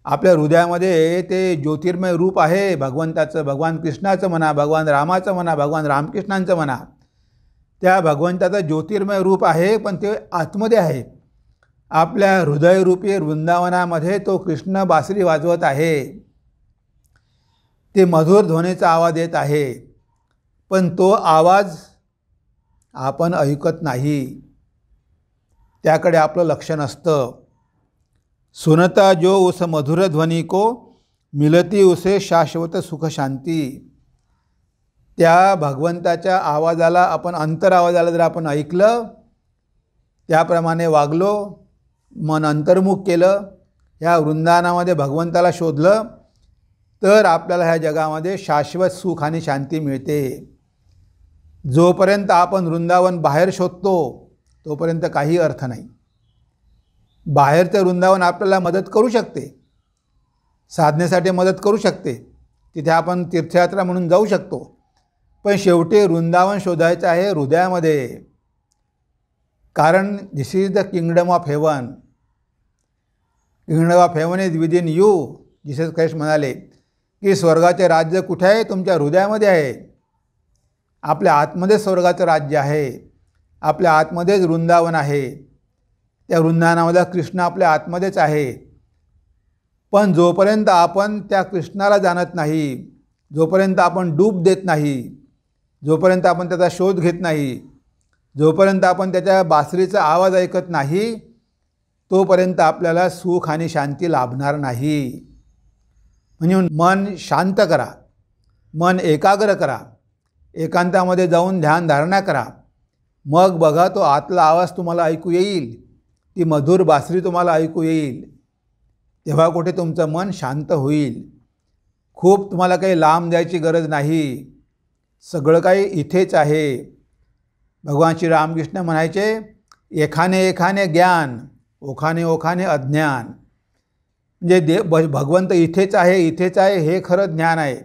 आपल्या हृदयामध्ये ते ज्योतिर्मय रूप आहे भगवंताचं. भगवान कृष्णाचं म्हणा, भगवान रामाचं म्हणा, भगवान रामकृष्णांचं म्हणा. त्या भगवंताचं ज्योतिर्मय रूप आहे, पण ते आतमध्ये आहे. आपल्या हृदयरूपी वृंदावनामध्ये तो कृष्ण बासरी वाजवत आहे. ते मधुर ध्वनीचा आवाज येत आहे, पण तो आवाज आपण ऐकत नाही. त्याकडे आपलं लक्ष नसतं. सुनता जो उस मधुर ध्वनि को मिलती उसे शाश्वत सुख शांती. त्या भगवंताच्या आवाजाला, आपण अंतर आवाजाला जर आपण ऐकलं, त्याप्रमाणे वागलो, मन अंतर्मुख केलं, ह्या वृंदावनामध्ये भगवंताला शोधलं, तर आपल्याला ह्या जगामध्ये शाश्वत सुख आणि शांती मिळते. जोपर्यंत आपण वृंदावन बाहेर शोधतो तोपर्यंत काही अर्थ नाही. बाहेरचं वृंदावन आपल्याला मदत करू शकते, साधनेसाठी मदत करू शकते, तिथे आपण तीर्थयात्रा म्हणून जाऊ शकतो, पण शेवटी वृंदावन शोधायचं आहे हृदयामध्ये. कारण this is the kingdom of heaven. Kingdom of heaven is within you. Jesus Christ म्हणाले की स्वर्गाचे राज्य कुठे आहे? तुमच्या हृदयामध्ये आहे. आपल्या आतमध्ये स्वर्गाचं राज्य आहे. आपल्या आतमध्येच वृंदावन आहे. त्या वृंदावनामध्ये कृष्ण आपल्या आतमध्येच आहे. पण जोपर्यंत आपण त्या कृष्णाला जाणत नाही, जोपर्यंत आपण डूब देत नाही, जोपर्यंत आपण त्याचा शोध घेत नाही, जोपर्यंत आपण त्याच्या बासरीचा आवाज ऐकत नाही, तोपर्यंत आपल्याला सुख आणि शांती लाभणार नाही. म्हणजे मन शांत करा, मन एकाग्र करा, एकांतामध्ये जाऊन ध्यान धारणा करा. मग बघा तो आतला आवाज तुम्हाला ऐकू येईल, ती मधुर बासरी तुम्हाला ऐकू येईल. तेव्हा कुठे तुमचं मन शांत होईल. खूप तुम्हाला काही लांब जायची गरज नाही, सगळं काही इथेच आहे. भगवान श्री रामकृष्ण म्हणायचे, एखाने एखाने ज्ञान, ओखाने ओखाने अज्ञान. म्हणजे भगवंत इथेच आहे, इथेच आहे हे खरं ज्ञान आहे.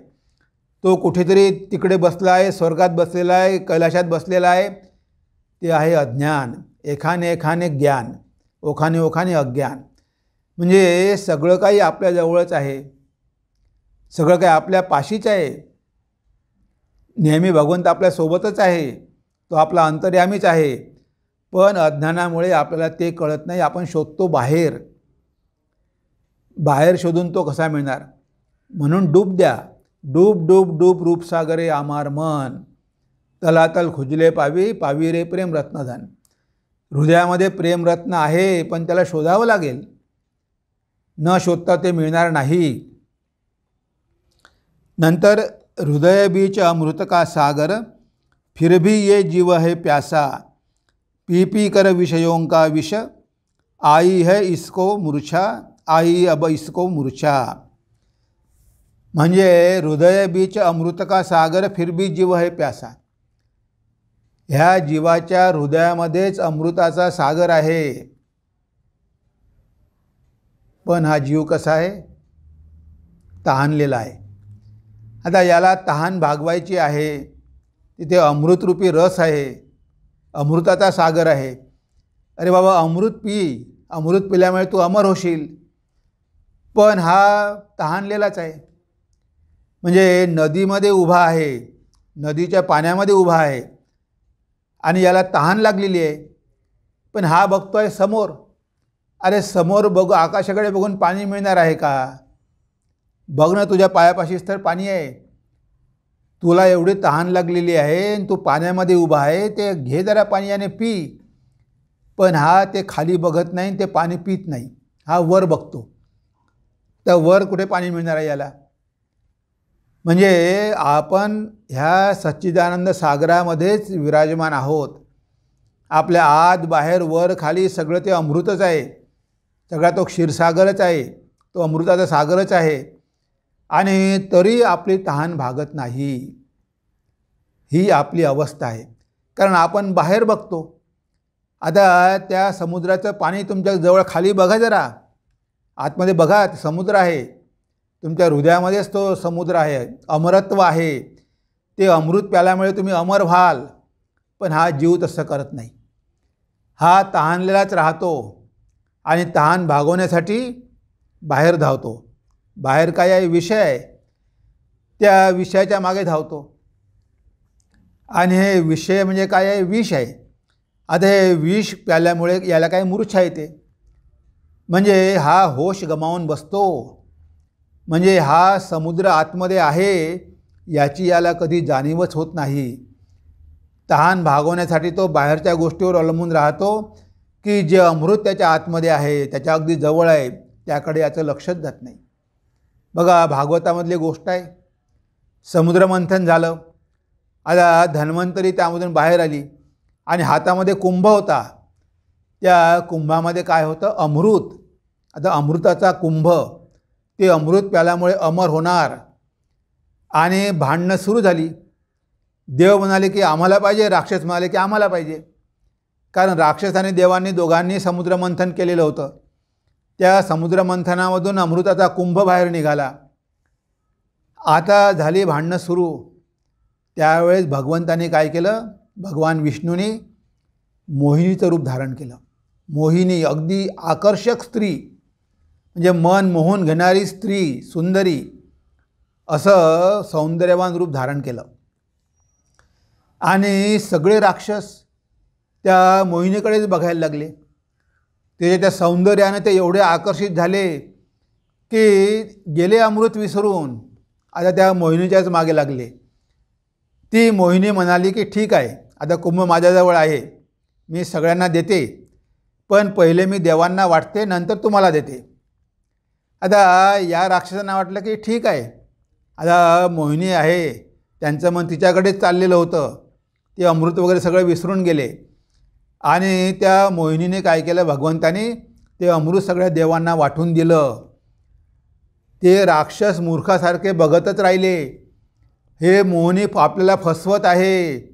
तो कुठेतरी तिकडे बसला आहे, स्वर्गात बसलेला आहे, कैलाशात बसलेला आहे, ते आहे अज्ञान. एखाने एखाने ज्ञान, ओखाने ओखाने अज्ञान. म्हणजे सगळं काही आपल्याजवळच आहे, सगळं काही आपल्या पाशीच आहे. नेहमी भगवंत आपल्यासोबतच आहे, तो आपला अंतर्यामीच आहे. पण अज्ञानामुळे आपल्याला ते कळत नाही. आपण शोधतो बाहेर. बाहेर शोधून तो कसा मिळणार? म्हणून डूब द्या. डूब डूब डूब रूपसागरे आमार मन, तलातल खुजले पावी, पावी रे प्रेम रत्नधन. हृदयामध्ये प्रेमरत्न आहे, पण त्याला शोधावं लागेल. न शोधता ते मिळणार नाही. नंतर हृदय बीच अमृत का सागर, फिर भी ये जीव है प्यासा, पी पी कर विषयों का विष, आई है इसको मूर्छा, आई अब इसको मूर्छा. म्हणजे हृदय बीच अमृत का सागर, फिर भी जीव है प्यासा. ह्या जीवाच्या हृदयामध्येच अमृताचा सागर आहे. पण हा जीव कसा आहे? तहानलेला आहे. आता याला तहान भागवायची आहे. तिथे अमृतरूपी रस आहे, अमृताचा सागर आहे. अरे बाबा अमृत पी, अमृत पिल्यामुळे तू अमर होशील. पण हा तहानलेलाच आहे. म्हणजे नदीमध्ये उभा आहे, नदीच्या पाण्यामध्ये उभा आहे आणि याला तहान लागलेली आहे. पण हा बघतोय समोर. अरे समोर बघू, आकाशाकडे बघून पाणी मिळणार आहे का? बघ ना, तुझ्या पायापाशीच तर पाणी आहे. तुला एवढी तहान लागलेली आहे आणि तू पाण्यामध्ये उभा आहे, ते घे जरा पाणी आणि पी. पण हा ते खाली बघत नाही, ते पाणी पित नाही. हा वर बघतो. तर वर कुठे पाणी मिळणार आहे याला? म्हणजे आपण ह्या सच्चिदानंद सागरामध्येच विराजमान आहोत. आपल्या आत बाहेर वर खाली सगळं ते अमृतच आहे. सगळा तो क्षीरसागरच आहे, तो अमृताचा सागरच आहे. आणि तरी आपली तहान भागत नाही. ही आपली अवस्था आहे. कारण आपण बाहेर बघतो. आता त्या समुद्राचं पाणी तुमच्या जवळ खाली बघा जरा, आतमध्ये बघा, समुद्र आहे. तुमच्या हृदयामध्येच तो समुद्र आहे, अमरत्व आहे. ते अमृत प्याल्यामुळे तुम्ही अमर व्हाल. पण हा जीव तसं करत नाही. हा तहानलेलाच राहतो आणि तहान भागवण्यासाठी बाहेर धावतो. बाहेर काय आहे? विषय आहे. त्या विषयाच्या मागे धावतो. आणि हे विषय म्हणजे काय आहे? विष आहे. आता हे विष प्याल्यामुळे याला काय मूर्छा येते. म्हणजे हा होश गमावून बसतो. म्हणजे हा समुद्र आतमध्ये आहे याची याला कधी जाणीवच होत नाही. तहान भागवण्यासाठी तो बाहेरच्या गोष्टीवर अवलंबून राहतो की जे अमृत त्याच्या आतमध्ये आहे, त्याच्या अगदी जवळ आहे, त्याकडे याचं लक्षच जात नाही. बघा भागवतामधली गोष्ट आहे. समुद्रमंथन झालं. आता धन्वंतरी त्यामधून बाहेर आली आणि हातामध्ये कुंभ होता. त्या कुंभामध्ये काय होतं? अमृत. आता अमृताचा कुंभ, ते अमृत प्याल्यामुळे अमर होणार. आणि भांडणं सुरू झाली. देव म्हणाले की आम्हाला पाहिजे, राक्षस म्हणाले की आम्हाला पाहिजे. कारण राक्षस आणि देवांनी दोघांनी समुद्रमंथन केलेलं होतं. त्या समुद्रमंथनामधून अमृताचा कुंभ बाहेर निघाला. आता झाली भांडणं सुरू. त्यावेळेस भगवंताने काय केलं? भगवान विष्णूने मोहिनीचं रूप धारण केलं. मोहिनी, अगदी आकर्षक स्त्री, म्हणजे मन मोहून घेणारी स्त्री, सुंदरी, असं सौंदर्यवान रूप धारण केलं. आणि सगळे राक्षस त्या मोहिनीकडेच बघायला लागले. त्या सौंदर्याने ते एवढे आकर्षित झाले की गेले अमृत विसरून आता त्या मोहिनीच्याच मागे लागले. ती मोहिनी म्हणाली की ठीक आहे, आता कुंभ माझ्याजवळ आहे, मी सगळ्यांना देते, पण पहिले मी देवांना वाटते, नंतर तुम्हाला देते. आता या राक्षसांना वाटलं की ठीक आहे, आता मोहिनी आहे, त्यांचं मन तिच्याकडेच चाललेलं होतं. ते अमृत वगैरे सगळं विसरून गेले. आणि त्या मोहिनीने काय केलं? भगवंताने ते अमृत सगळ्या देवांना वाटून दिलं. ते राक्षस मूर्खासारखे बघतच राहिले. हे मोहिनी आपल्याला फसवत आहे,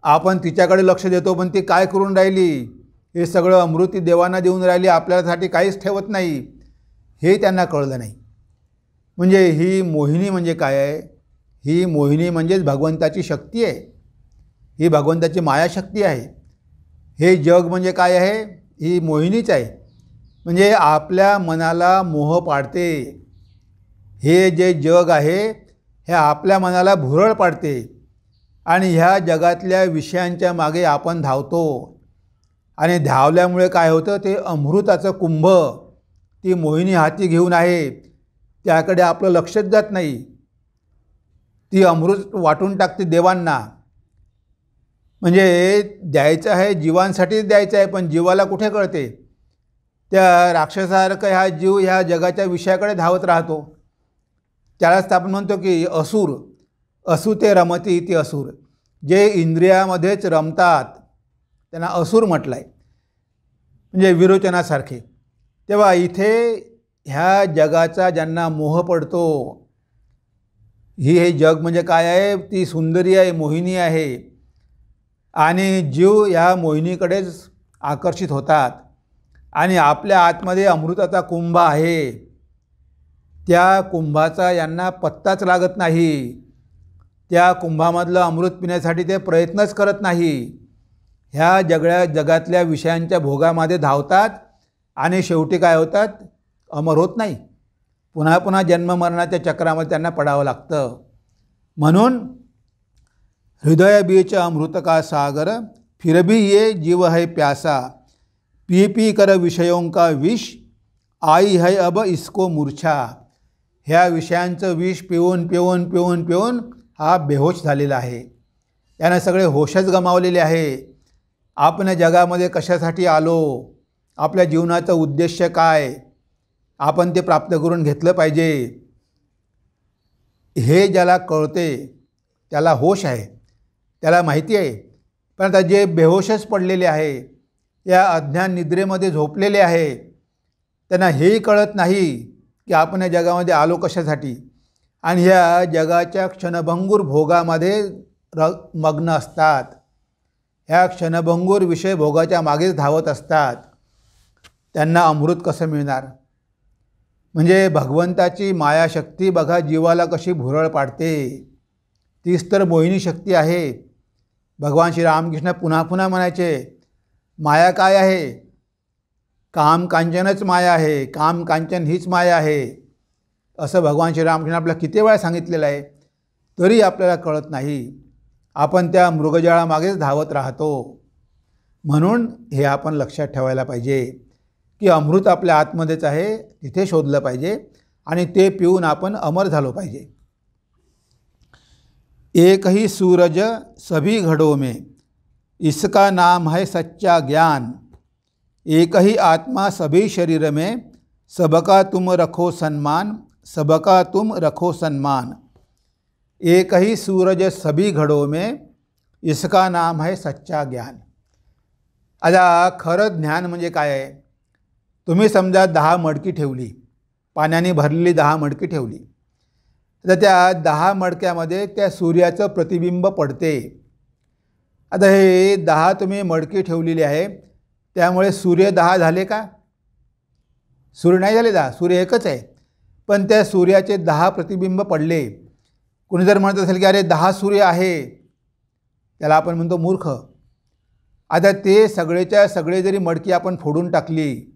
आपण तिच्याकडे लक्ष देतो पण ती काय करून राहिली, हे सगळं अमृत ती देवांना देऊन राहिली, आपल्यासाठी काहीच ठेवत नाही, हे त्यांना कळलं नाही. म्हणजे ही मोहिनी म्हणजे काय आहे? ही मोहिनी म्हणजेच भगवंताची शक्ती आहे. ही भगवंताची मायाशक्ती आहे. हे जग म्हणजे काय आहे? ही मोहिनीच आहे. म्हणजे आपल्या मनाला मोह पाडते. हे जे जग आहे हे आपल्या मनाला भुरळ पाडते आणि ह्या जगातल्या विषयांच्या मागे आपण धावतो. आणि धावल्यामुळे काय होतं? ते अमृताचं कुंभ ती मोहिनी हाती घेऊन आहे, त्याकडे आपलं लक्षच जात नाही. ती अमृत वाटून टाकते देवांना. म्हणजे द्यायचं आहे, जीवांसाठीच द्यायचं आहे, पण जीवाला कुठे कळते? त्या राक्षसासारखं ह्या जीव ह्या जगाच्या विषयाकडे धावत राहतो. त्यालाच आपण म्हणतो की असुर, असुते रमती इति असुर. जे इंद्रियामध्येच रमतात त्यांना असुर म्हटलं आहे, म्हणजे विरोचनासारखे. तेव्हा इथे ह्या जगाचा ज्यांना मोह पडतो, हे जग म्हणजे काय आहे? ती सुंदरी आहे, मोहिनी आहे, आणि जीव ह्या मोहिनीकडेच आकर्षित होतात. आणि आपल्या आतमध्ये अमृताचा कुंभ आहे, त्या कुंभाचा यांना पत्ताच लागत नाही. त्या कुंभामधलं अमृत पिण्यासाठी ते प्रयत्नच करत नाही. ह्या जगातल्या विषयांच्या भोगामध्ये धावतात आणि शेवटी काय होतात? अमर होत नाही. पुन्हा पुन्हा जन्ममरणाच्या चक्रामध्ये त्यांना पडावं लागतं. म्हणून हृदय बीच अमृत का सागर, फिर भी ये जीव है प्यासा, पी पी कर विषयों का विष, आई है अब इसको मूर्छा. ह्या विषयांचं विष पिऊन पिऊन पिऊन पिऊन हा बेहोश झालेला आहे. त्यानं सगळे होशच गमावलेले आहे. आपण जगामध्ये कशासाठी आलो, आपल्या जीवनाचं उद्देश काय, आपण ते प्राप्त करून घेतलं पाहिजे, हे ज्याला कळते त्याला होश आहे, त्याला माहिती आहे. पण आता जे बेहोशच पडलेले आहे, या अज्ञान निद्रेमध्ये झोपलेले आहे, त्यांना हेही कळत नाही की आपण या जगामध्ये आलो कशासाठी, आणि ह्या जगाच्या क्षणभंगूर भोगामध्ये मग्न असतात. ह्या क्षणभंगूर विषय भोगाच्या मागेच धावत असतात. त्यांना अमृत कसं मिळणार? म्हणजे भगवंताची मायाशक्ती बघा जीवाला कशी भुरळ पाडते. तीच तर मोहिनी शक्ती आहे. भगवान श्री रामकृष्ण पुन्हा पुन्हा म्हणायचे, माया काय आहे? काम कांचनच माया आहे, काम कांचन हीच माया आहे, असं भगवान श्री रामकृष्ण आपल्याला किती वेळा सांगितलेलं आहे. तरी आपल्याला कळत नाही. आपण त्या मृगजळामागेच धावत राहतो. म्हणून हे आपण लक्षात ठेवायला पाहिजे की अमृत आपल्या आतमध्येच आहे, तिथे शोधलं पाहिजे आणि ते पिऊन आपण अमर झालो पाहिजे. एक ही सूरज सभी घड़ों में, इसका नाम है सच्चा ज्ञान. एक ही आत्मा सभी शरीर में, सबका तुम रखो सम्मान, सबका तुम रखो सम्मान. एक ही सूरज सभी घड़ों में, इसका नाम है सच्चा ज्ञान. आता खरं ज्ञान म्हणजे काय आहे? तुम्ही समजा 10 मडकी ठेवली, पाण्याने भरलेली 10 मडकी ठेवली, तर त्या 10 मडक्यामध्ये त्या सूर्याचं प्रतिबिंब पडते. आता हे 10 तुम्ही मडकी ठेवलेली आहे, त्यामुळे सूर्य 10 झाले का? सूर्य नाही झाले 10, सूर्य एकच आहे. पण त्या सूर्याचे 10 प्रतिबिंब पडले. कुणी जर म्हणत असेल की अरे 10 सूर्य आहे, त्याला आपण म्हणतो मूर्ख. आता ते सगळेच्या सगळे जरी मडकी आपण फोडून टाकली,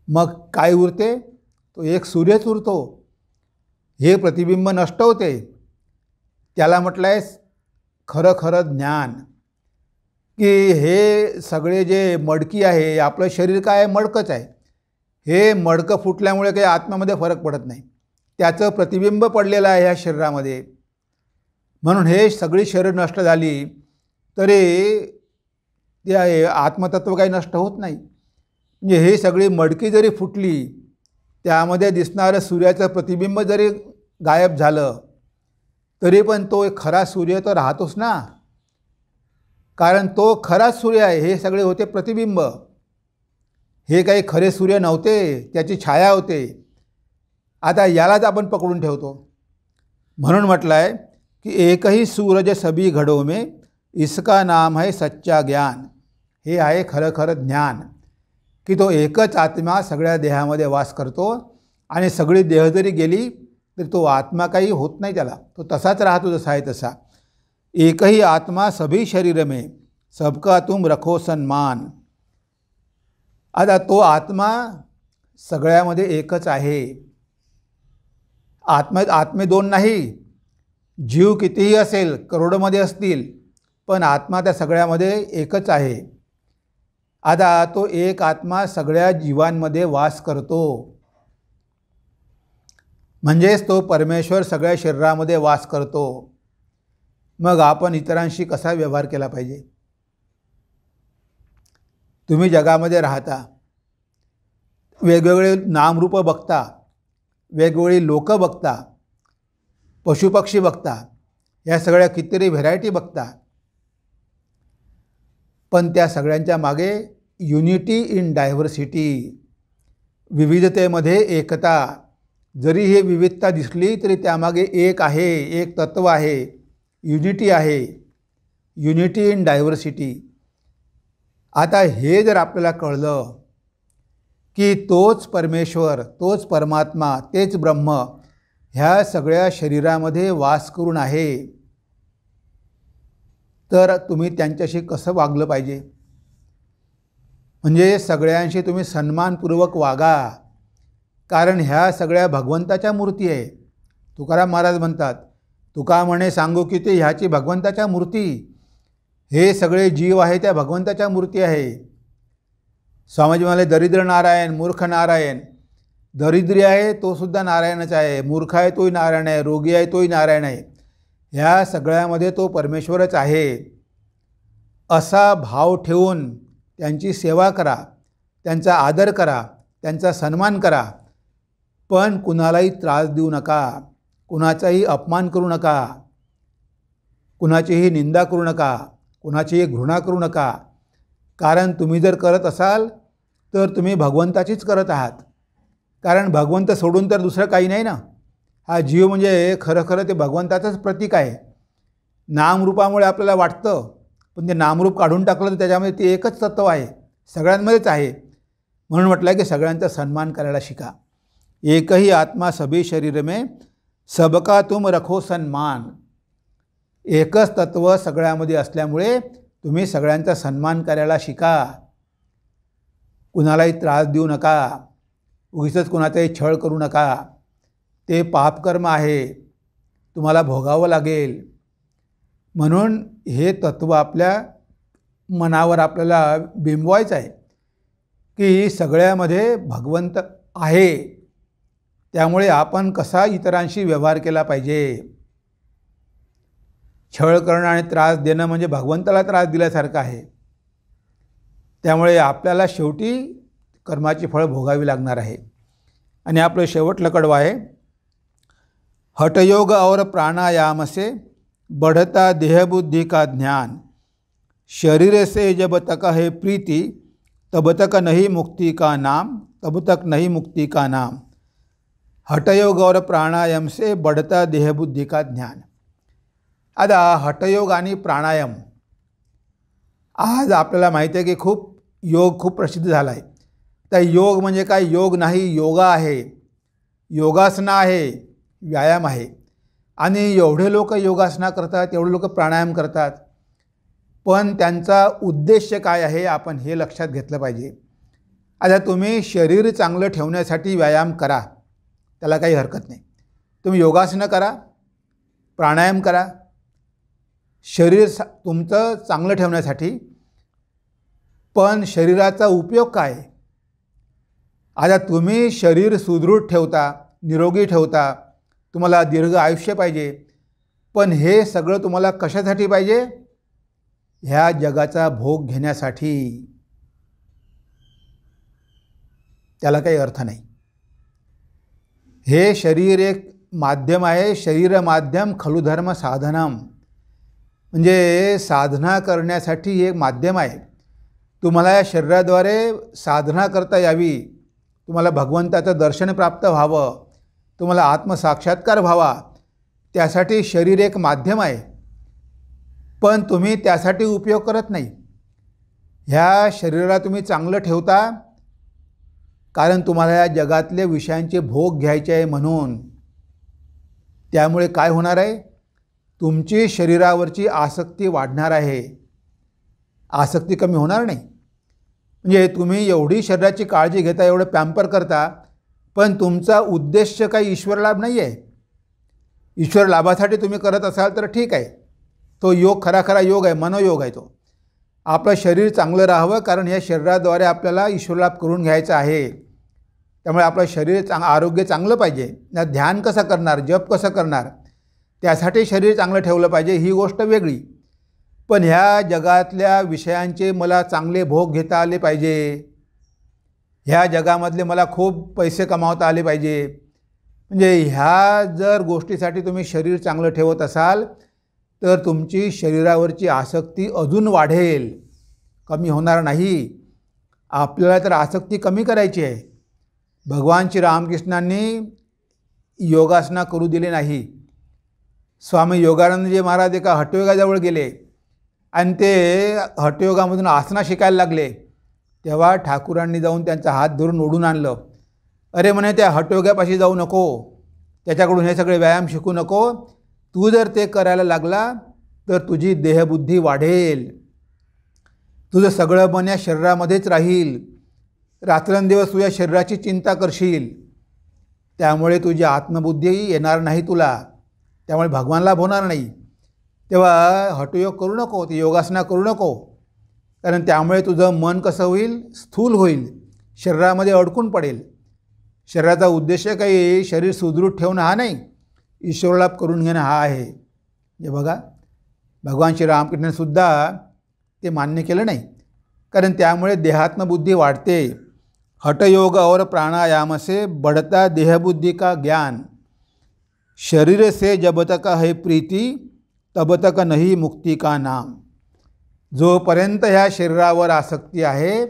मग काय उरते? तो एक सूर्यच उरतो. हे प्रतिबिंब नष्ट होते. त्याला म्हटलं आहे खरं खरं ज्ञान, की हे सगळे जे मडकी आहे, आपलं शरीर काय आहे? मडकंच आहे. हे मडकं फुटल्यामुळे काही आत्म्यामध्ये फरक पडत नाही. त्याचं प्रतिबिंब पडलेलं आहे ह्या शरीरामध्ये. म्हणून हे सगळी शरीर नष्ट झाली तरी ते आत्मतत्व काही नष्ट होत नाही. म्हणजे हे सगळी मडकी जरी फुटली, त्यामध्ये दिसणारं सूर्याचं प्रतिबिंब जरी गायब झालं, तरी पण तो एक खरा सूर्य तर राहतोच ना. कारण तो खराच सूर्य आहे. हे सगळे होते प्रतिबिंब. हे काही खरे सूर्य नव्हते, त्याची छाया होते. आता यालाच आपण पकडून ठेवतो. म्हणून म्हटलं आहे की एकही सूरज सभी घड़ों में, इसका नाम है सच्चा ज्ञान. हे आहे खरं खरं ज्ञान, की तो एकच आत्मा सगळ्या देहामध्ये वास करतो आणि सगळी देह जरी गेली तरी तो आत्मा काही होत नाही. त्याला तो तसाच राहतो जसा आहे तसा. एक ही आत्मा सभी शरीर में, सबका तुम रखो सम्मान. आता तो आत्मा सगळ्यामध्ये एकच आहे. आत्मे दोन नाही. जीव कितीही असेल, करोडोमध्ये असतील, पण आत्मा त्या सगळ्यामध्ये एकच आहे. आता तो एक आत्मा सगळ्या जीवांमध्ये वास करतो. म्हणजेच तो परमेश्वर सगळ्या शरीरामध्ये वास करतो. मग आपण इतरांशी कसा व्यवहार केला पाहिजे? तुम्ही जगामध्ये राहता, वेगवेगळे नामरूप बघता, वेगवेगळी लोक बघता, पशुपक्षी बघता, या सगळ्या कितीतरी व्हेरायटी बघता, पण त्या सगळ्यांच्या मागे युनिटी इन डायव्हर्सिटी, विविधतेमध्ये एकता. जरी ही विविधता दिसली तरी त्यामागे एक आहे, एक तत्व आहे, युनिटी आहे, युनिटी इन डायव्हर्सिटी. आता हे जर आपल्याला कळलं की तोच परमेश्वर, तोच परमात्मा, तेच ब्रह्म ह्या सगळ्या शरीरामध्ये वास करून आहे, तर तुम्ही त्यांच्याशी कसं वागलं पाहिजे? म्हणजे सगळ्यांशी तुम्ही सन्मानपूर्वक वागा, कारण ह्या सगळ्या भगवंताच्या मूर्ती आहे. तुकाराम महाराज म्हणतात, तुका म्हणे सांगू की ते ह्याची भगवंताच्या मूर्ती, हे सगळे जीव आहे त्या भगवंताच्या मूर्ती आहे. स्वामीजी म्हणाले दरिद्र नारायण, मूर्ख नारायण. दरिद्री आहे तो सुद्धा नारायणच आहे, मूर्ख आहे तोही नारायण आहे, रोगी आहे तोही नारायण आहे. ह्या सगळ्यामध्ये तो परमेश्वरच आहे. असा भाव ठेवून त्यांची सेवा करा, त्यांचा आदर करा, त्यांचा सन्मान करा, पण कुणालाही त्रास देऊ नका, कुणाचाही अपमान करू नका, कुणाचीही निंदा करू नका, कुणाचीही घृणा करू नका. कारण तुम्ही जर करत असाल तर तुम्ही भगवंताचीच करत आहात. कारण भगवंत सोडून तर दुसरं काही नाही ना. हा जीव म्हणजे खरं खरं ते भगवंताचंच प्रतीक आहे. नामरूपामुळे आपल्याला वाटतं, पण ते नामरूप काढून टाकलं तर त्याच्यामध्ये ते एकच तत्व आहे, सगळ्यांमध्येच आहे. म्हणून म्हटलं की सगळ्यांचा सन्मान करायला शिका. एक ही आत्मा सभी शरीर में सबका तुम रखो सन्मान. एकच तत्व सगळ्यामध्ये असल्यामुळे तुम्ही सगळ्यांचा सन्मान करायला शिका. कुणालाही त्रास देऊ नका, उगीचच कुणाचाही छळ करू नका. ते पापकर्म आहे, तुम्हाला भोगावं लागेल. म्हणून हे तत्व आपल्या मनावर आपल्याला बिंबवायचं आहे की सगळ्यामध्ये भगवंत आहे. त्यामुळे आपण कसा इतरांशी व्यवहार केला पाहिजे. छळ करणं आणि त्रास देणं म्हणजे भगवंताला त्रास दिल्यासारखं आहे. त्यामुळे आपल्याला शेवटी कर्माची फळ भोगावी लागणार आहे. आणि आपलं शेवटलं कडवं आहे, हठयोग और प्राणायाम से बढ़ता देहबुद्धि का ज्ञान, शरीर से जब तक है प्रीति तब तक नहीं मुक्ति का नाम, तब तक नहीं मुक्ति का नाम. हठयोग और प्राणायाम से बढ़ता देहबुद्धि का ज्ञान. आता हठयोग आणि प्राणायाम, आज आपल्याला माहिती आहे की योग खूप प्रसिद्ध झाला आहे. तर योग म्हणजे काय? योग नाही, योगा आहे, योगासना आहे, व्यायाम आहे. आणि एवढे लोक योगासना करतात, एवढे लोक प्राणायाम करतात, पण त्यांचा उद्देश काय आहे आपण हे लक्षात घेतलं पाहिजे. आता तुम्ही शरीर चांगलं ठेवण्यासाठी व्यायाम करा, त्याला काही हरकत नाही. तुम्ही योगासनं करा, प्राणायाम करा, शरीर तुमचं चांगलं ठेवण्यासाठी. पण शरीराचा उपयोग काय? आता तुम्ही शरीर सुदृढ ठेवता, निरोगी ठेवता, तुम्हाला दीर्घ आयुष्य पाहिजे, पण हे सगळं तुम्हाला कशासाठी पाहिजे? ह्या जगाचा भोग घेण्यासाठी. त्याला काही अर्थ नाही. हे शरीर एक माध्यम आहे, शरीर माध्यम खलु धर्म साधनम. म्हणजे साधना करण्यासाठी एक माध्यम आहे. तुम्हाला या शरीराद्वारे साधना करता यावी, तुम्हाला भगवंताचं दर्शन प्राप्त व्हावं, तुम्हाला आत्मसाक्षात्कार व्हावा, त्यासाठी शरीर एक माध्यम आहे. पण तुम्ही त्यासाठी उपयोग करत नाही. ह्या शरीराला तुम्ही चांगलं ठेवता कारण तुम्हाला या जगातले विषयांचे भोग घ्यायचे आहे म्हणून. त्यामुळे काय होणार आहे? तुमची शरीरावरची आसक्ती वाढणार आहे, आसक्ती कमी होणार नाही. म्हणजे तुम्ही एवढी शरीराची काळजी घेता, एवढं पॅम्पर करता, पण तुमचा उद्देश काही ईश्वर लाभ नाही आहे. ईश्वर लाभासाठी तुम्ही करत असाल तर ठीक आहे, तो योग खरा योग आहे, मनोयोग आहे. तो आपलं शरीर चांगलं राहावं, कारण या शरीराद्वारे आपल्याला ईश्वरलाभ करून घ्यायचा आहे. त्यामुळे आपलं शरीर आरोग्य चांगलं पाहिजे. ध्यान कसं करणार, जप कसं करणार, त्यासाठी शरीर चांगलं ठेवलं पाहिजे ही गोष्ट वेगळी. पण ह्या जगातल्या विषयांचे मला चांगले भोग घेता आले पाहिजे, ह्या जगामधले मला खूप पैसे कमावता आले पाहिजे, म्हणजे ह्या जर गोष्टीसाठी तुम्ही शरीर चांगलं ठेवत असाल तर तुमची शरीरावरची आसक्ती अजून वाढेल, कमी होणार नाही. आपल्याला तर आसक्ती कमी करायची आहे. भगवान श्री रामकृष्णांनी योगासना करू दिले नाही. स्वामी योगानंदजी महाराज एका हठयोगाजवळ गेले आणि ते हठयोगामधून आसना शिकायला लागले. तेव्हा ठाकूरांनी जाऊन त्यांचा हात धरून ओढून आणलं. अरे म्हणे, त्या हठयोगापाशी जाऊ नको, त्याच्याकडून हे सगळे व्यायाम शिकू नको. तू जर ते करायला लागला तर तुझी देहबुद्धी वाढेल, तुझं सगळं मन या शरीरामध्येच राहील, रात्रंदिवस तू या शरीराची चिंता करशील, त्यामुळे तुझी आत्मबुद्धी येणार नाही तुला, त्यामुळे भगवान लाभ होणार नाही. तेव्हा हठयोग करू नको, ती योगासना करू नको, कारण त्यामुळे तुझं मन कसं होईल, स्थूल होईल, शरीरामध्ये अडकून पडेल. शरीराचा उद्देश काही शरीर सुदृढ ठेवणं हा नाही, ईश्वरलाभ करून घेणं हा आहे. हे बघा, भगवान श्री रामकृष्णसुद्धा ते मान्य केलं नाही, कारण त्यामुळे देहात्मबुद्धी वाढते. हठयोग और प्राणायाम से बढ़ता देहबुद्धि का ज्ञान, शरीर से जब तक है प्रीति तब तक नहीं मुक्ति का नाम. जोपर्यंत ह्या शरीरावर आसक्ती आहे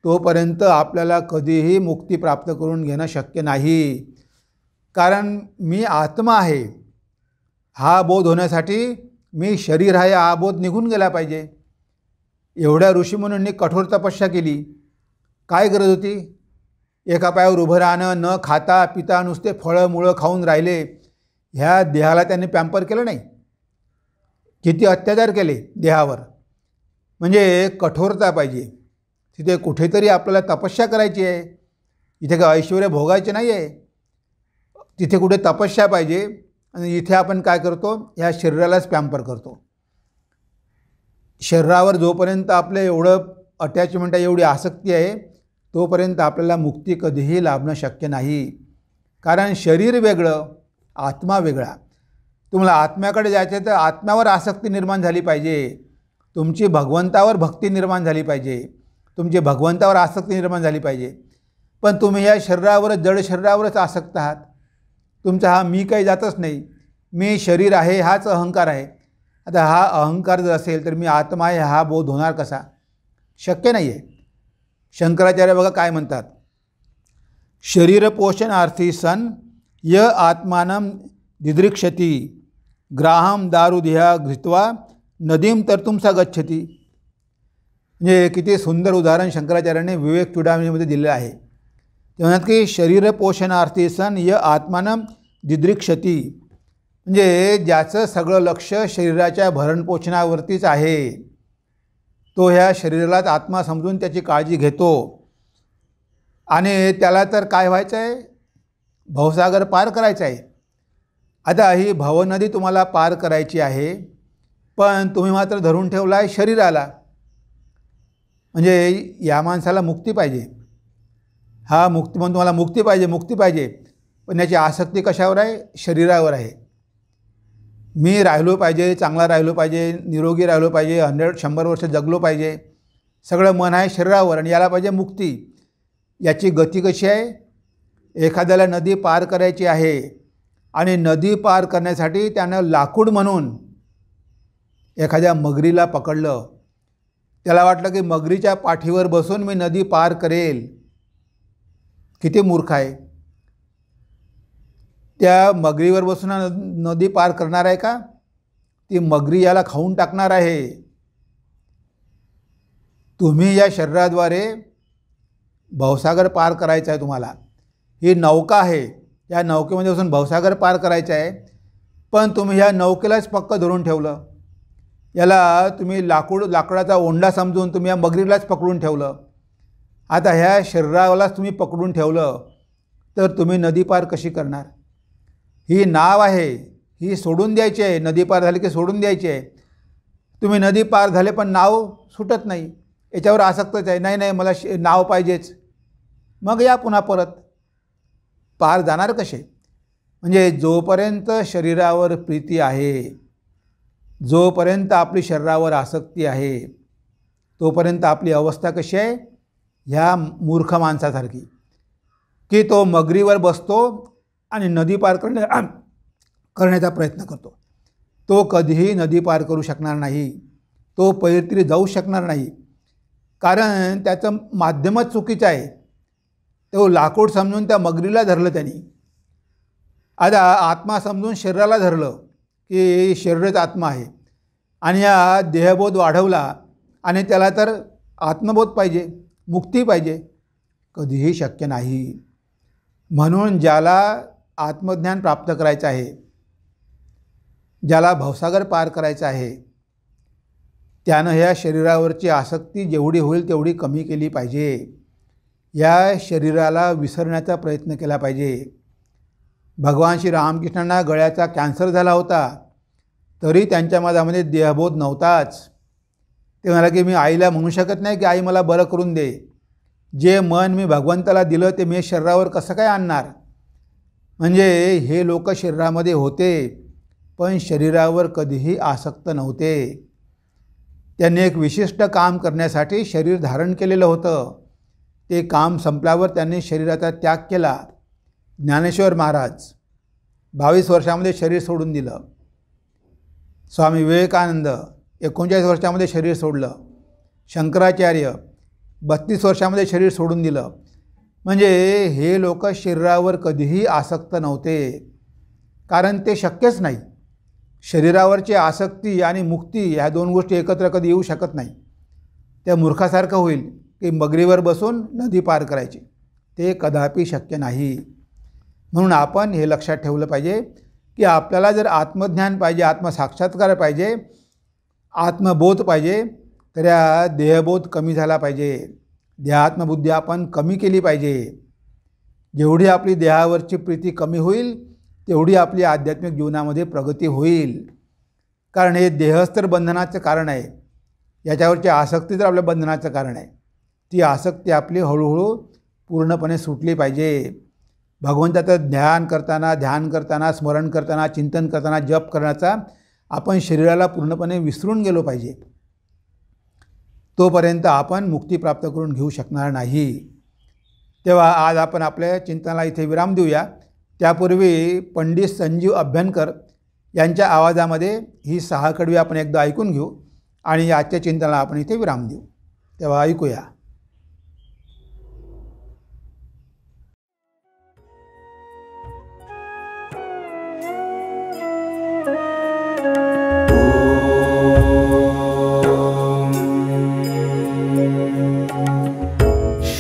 तोपर्यंत आपल्याला कधीही मुक्ती प्राप्त करून घेणं शक्य नाही. कारण मी आत्मा आहे हा बोध होण्यासाठी मी शरीर आहे हा बोध निघून गेला पाहिजे. एवढ्या ऋषीमुनींनी कठोर तपस्या केली, काय गरज होती? एका पायावर उभं राहणं, न खाता पिता नुसते फळं मुळं खाऊन राहिले, ह्या देहाला त्यांनी पॅम्पर केलं नाही? किती अत्याचार केले देहावर. म्हणजे कठोरता पाहिजे. तिथे कुठेतरी आपल्याला तपस्या करायची आहे, इथे का ऐश्वर्य भोगायचे नाही आहे, तिथे कुठे तपस्या पाहिजे. आणि इथे आपण काय करतो, ह्या शरीरालाच पॅम्पर करतो. शरीरावर जोपर्यंत आपलं एवढं अटॅचमेंट आहे, एवढी आसक्ती आहे, तोपर्यंत आपल्याला मुक्ती कधीही लाभणं शक्य नाही. कारण शरीर वेगळं, आत्मा वेगळा. तुम्हाला आत्म्याकडे जायचं आहे तर आत्म्यावर आसक्ती निर्माण झाली पाहिजे, तुमची भगवंतावर भक्ती निर्माण झाली पाहिजे, तुमची भगवंतावर आसक्ती निर्माण झाली पाहिजे. पण तुम्ही या शरीरावरच, जड शरीरावरच आसक्त आहात. तुमचा हा मी काही जातच नाही. मी शरीर आहे हाच अहंकार आहे. आता हा अहंकार जर असेल तर मी आत्मा आहे हा बोध होणार कसा? शक्य नाही आहे. शंकराचार्य बघा काय म्हणतात, शरीर पोषणार्थी सन य आत्मानं दिदृक्षती ग्राहम दारुधिया घृत्वा नदीम तरतुमसा गच्छती. म्हणजे किती सुंदर उदाहरण शंकराचार्याने विवेक चूडामणीमध्ये दिलेलं आहे. ते म्हणतात की शरीर पोषणार्थी सन य आत्मानं दिदृक्षती, म्हणजे ज्याचं सगळं लक्ष शरीराच्या भरणपोषणावरतीच आहे, तो ह्या शरीरालाच आत्मा समजून त्याची काळजी घेतो. आणि त्याला तर काय व्हायचं आहे, भवसागर पार करायचं आहे. आता ही भवनदी तुम्हाला पार करायची आहे, पण तुम्ही मात्र धरून ठेवला आहे शरीराला. म्हणजे या माणसाला मुक्ती पाहिजे, हा मुक्ती म्हणून तुम्हाला मुक्ती पाहिजे, पण याची आसक्ती कशावर आहे? शरीरावर आहे. मी राहिलो पाहिजे, चांगला राहिलो पाहिजे, निरोगी राहिलो पाहिजे, 100 वर्ष जगलो पाहिजे, सगळं मन आहे शरीरावर आणि याला पाहिजे मुक्ती. याची गती कशी आहे? एखाद्याला नदी पार करायची आहे आणि नदी पार करण्यासाठी त्यानं लाकूड म्हणून एखाद्या मगरीला पकडलं. त्याला वाटलं की मगरीच्या पाठीवर बसून मी नदी पार करेल. किती मूर्ख आहे. त्या मगरीवर बसून नदी पार करणार आहे का? ती मगरी याला खाऊन टाकणार आहे. तुम्ही या शरीराद्वारे भवसागर पार करायचं आहे. तुम्हाला ही नौका आहे, या नौकेमध्ये बसून भवसागर पार करायचं आहे, पण तुम्ही ह्या नौकेलाच पक्क धरून ठेवलं. याला तुम्ही लाकडाचा ओंडा समजून तुम्ही या मगरीलाच पकडून ठेवलं. आता ह्या शरीरालाच तुम्ही पकडून ठेवलं तर तुम्ही नदी पार कशी करणार? ही नाव आहे, ही सोडून द्यायची आहे. नदी पार झाली की सोडून द्यायची आहे. तुम्ही नदी पार झाले पण नाव सुटत नाही, याच्यावर आसक्तच आहे. नाही मला नाव पाहिजेच. मग या पुन्हा परत. पार जाणार कसे? म्हणजे जोपर्यंत शरीरावर प्रीती आहे, जोपर्यंत आपली शरीरावर आसक्ती आहे, तोपर्यंत आपली अवस्था कशी आहे? ह्या मूर्ख माणसासारखी, की तो मगरीवर बसतो आणि नदी पार करण्याचा प्रयत्न करतो. तो कधीही नदी पार करू शकणार नाही, तो पैरतीरी जाऊ शकणार नाही, कारण त्याचं माध्यमच चुकीचं आहे. तो लाकूड समजून त्या मगरीला धरलं त्यांनी. आता आत्मा समजून शरीराला धरलं की शरीरच आत्मा आहे, आणि या देहबोध वाढवला आणि त्याला तर आत्मबोध पाहिजे, मुक्ती पाहिजे. कधीही शक्य नाही. म्हणून ज्याला आत्मज्ञान प्राप्त करायचं आहे, ज्याला भवसागर पार करायचा आहे, त्यानं ह्या शरीरावरची आसक्ती जेवढी होईल तेवढी कमी केली पाहिजे. या शरीराला विसरण्याचा प्रयत्न केला पाहिजे. भगवान श्री रामकृष्णांना गळ्याचा कॅन्सर झाला होता, तरी त्यांच्या मनामध्ये देहबोध नव्हताच. ते म्हणाले की मी आईला म्हणू शकत नाही की आई मला बरं करून दे. जे मन मी भगवंताला दिलं ते मी शरीरावर कसं काय आणणार? म्हणजे हे लोक शरीरामध्ये होते, पण शरीरावर कधीही आसक्त नव्हते. त्यांनी एक विशिष्ट काम करण्यासाठी शरीर धारण केलेलं होतं. ते काम संपल्यावर त्यांनी शरीराचा त्याग केला. ज्ञानेश्वर महाराज 22 वर्षामध्ये शरीर सोडून दिलं. स्वामी विवेकानंद 39 वर्षामध्ये शरीर सोडलं. शंकराचार्य 32 वर्षामध्ये शरीर सोडून दिलं. म्हणजे हे लोक शरीरावर कधीही आसक्त नव्हते, कारण ते शक्यच नाही. शरीरावरची आसक्ती आणि मुक्ती ह्या दोन गोष्टी एकत्र कधी येऊ शकत नाही. त्या मूर्खासारखं होईल की मगरीवर बसून नदी पार करायची, ते कदापि शक्य नाही. म्हणून आपण हे लक्षात ठेवलं पाहिजे की आपल्याला जर आत्मज्ञान पाहिजे, आत्मसाक्षात्कार पाहिजे, आत्मबोध पाहिजे, तर या देहबोध कमी झाला पाहिजे. देहात्मबुद्धी आपण कमी केली पाहिजे. जेवढी आपली देहावरची प्रीती कमी होईल तेवढी आपली आध्यात्मिक जीवनामध्ये प्रगती होईल. कारण हे देहच तर बंधनाचं कारण आहे. याच्यावरची आसक्ती तर आपल्या बंधनाचं कारण आहे. ती आसक्ती आपली हळूहळू पूर्णपणे सुटली पाहिजे. भगवंताचं ध्यान करताना, स्मरण करताना, चिंतन करताना, जप करण्याचा आपण शरीराला पूर्णपणे विसरून गेलो पाहिजे. तोपर्यंत आपण मुक्ती प्राप्त करून घेऊ शकणार नाही. तेव्हा आज आपण आपल्या चिंतनाला इथे विराम देऊया. त्यापूर्वी पंडित संजीव अभ्यंकर यांच्या आवाजामध्ये ही 6 कडवी आपण एकदा ऐकून घेऊ आणि आजच्या चिंतनाला आपण इथे विराम देऊ. तेव्हा ऐकूया.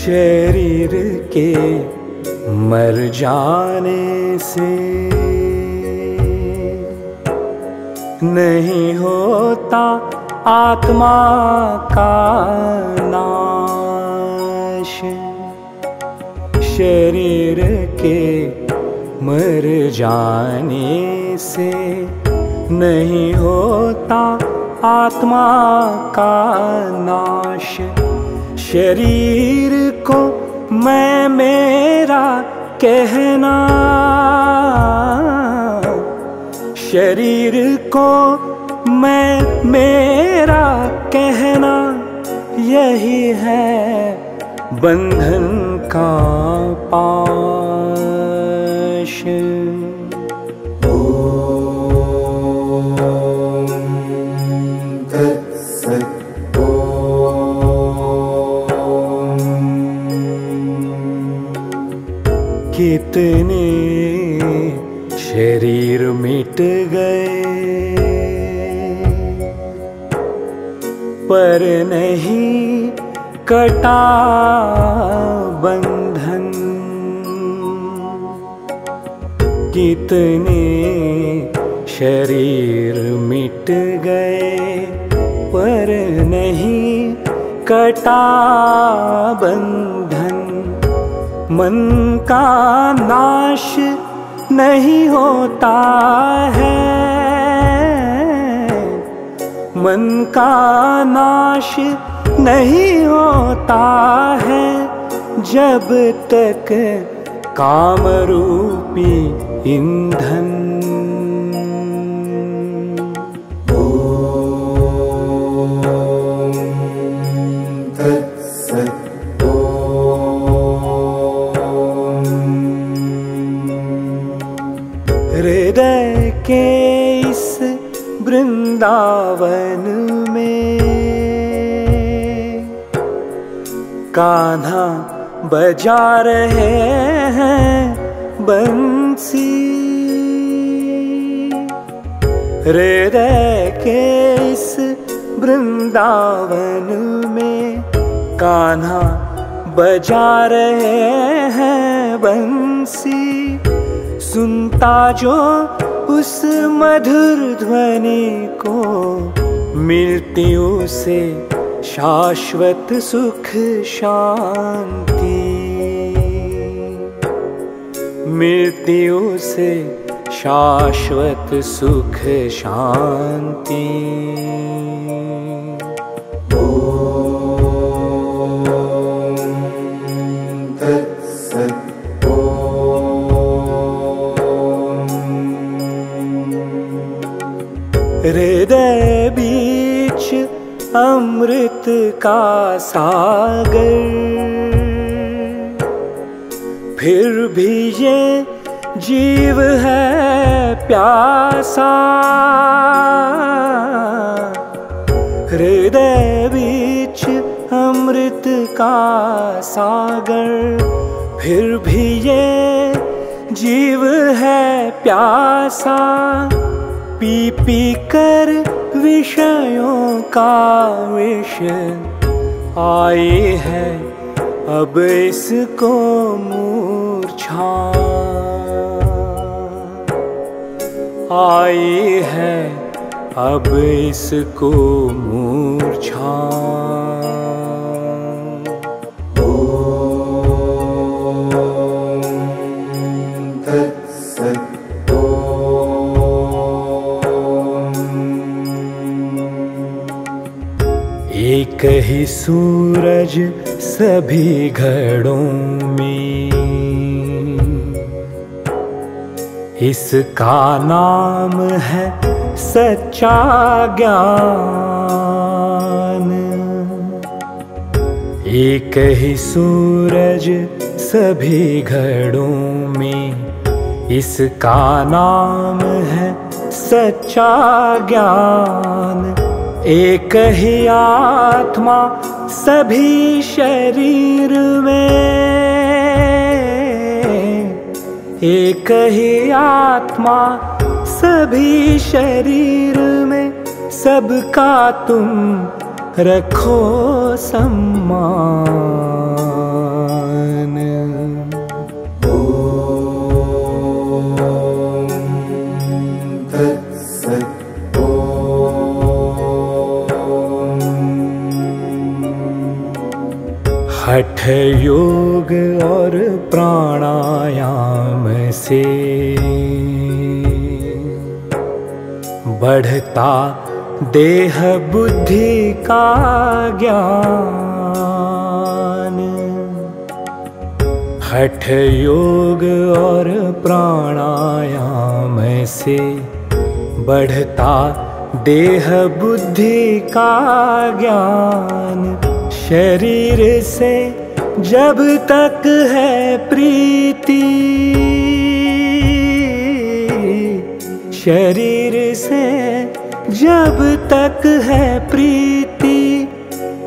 शरीर के मर जाने से नहीं होता आत्मा का नाश। शरीर के मर जाने से नहीं होता आत्मा का नाश। शरीर को मैं मेरा कहना, शरीर को मैं मेरा कहना, यही है बंधन का पाश। कितने शरीर मिट गए पर नहीं कटा बंधन। कितने शरीर मिट गए पर नहीं कटा बंधन। मन का नाश नहीं होता है, मन का नाश नहीं होता है जब तक काम रूपी ईंधन। हृदय के इस वृंदावन में कान्हा बजा रहे हैं बंसी। हृदय के इस वृंदावन में कान्हा बजा रहे हैं बंसी। सुनता जो उस मधुर ध्वनि को मिलती उसे शाश्वत सुख शांति। मिलती उसे शाश्वत सुख शांति। हृदय बीच अमृत का सागर, फिर भी ये जीव है प्यासा। हृदय बीच अमृत का सागर, फिर भी ये जीव है प्यासा। पी पी कर विषयों का विष आई है अब इसको मूर्छा। आई है अब इसको मूर्छा। एक ही सूरज सभी घड़ों में, इसका नाम है सच्चा ज्ञान। एक ही सूरज सभी घड़ों में, इसका नाम है सच्चा ज्ञान। एक ही आत्मा सभी शरीर में, एक ही आत्मा सभी शरीर में। सबका तुम रखो सम्मान। हठ योग और प्राणायाम से बढ़ता देह बुद्धि का ज्ञान। हठ योग और प्राणायाम से बढ़ता देह बुद्धि का ज्ञान। शरीर से जब तक है प्रीति, शरीर से जब तक है प्रीति,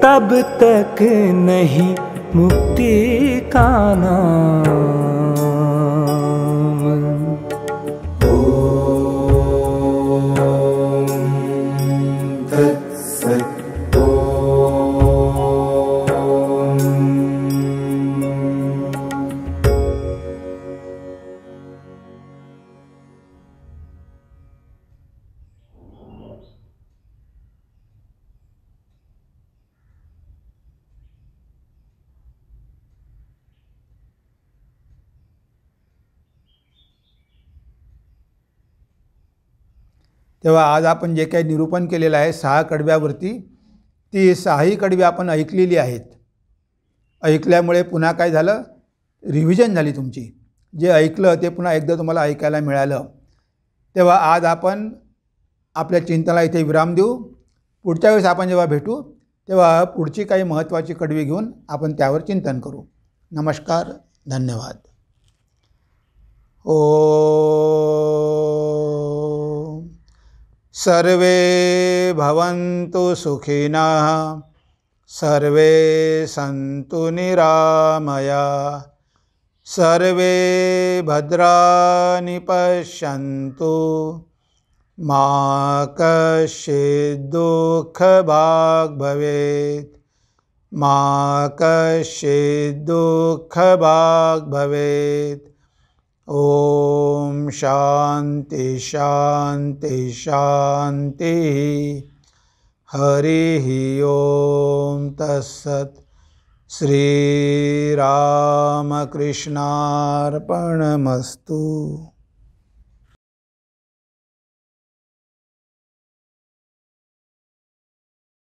तब तक नहीं मुक्ति का नाम। तेव्हा आज आपण जे काही निरूपण केलेलं आहे 6 कडव्यावरती, ती 6ही कडवी आपण ऐकलेली आहेत. ऐकल्यामुळे पुन्हा काय झालं, रिव्हिजन झाली तुमची. जे ऐकलं ते पुन्हा एकदा तुम्हाला ऐकायला मिळालं. तेव्हा आज आपण आपल्या चिंतनाला इथे विराम देऊ. पुढच्या वेळेस आपण जेव्हा भेटू तेव्हा पुढची काही महत्त्वाची कडवी घेऊन आपण त्यावर चिंतन करू. नमस्कार, धन्यवाद. ओम सर्वे भवन्तु सुखिनः, सर्वे सन्तु निरामया, सर्वे भद्राणि पश्यन्तु, मा कश्चित् दुःखभाग् भवेत्, मा कश्चित् दुःखभाग् भवेत्. ओम शांति शांति शांति. हरि ओम तत्सत्. श्री रामकृष्णार्पणमस्तु.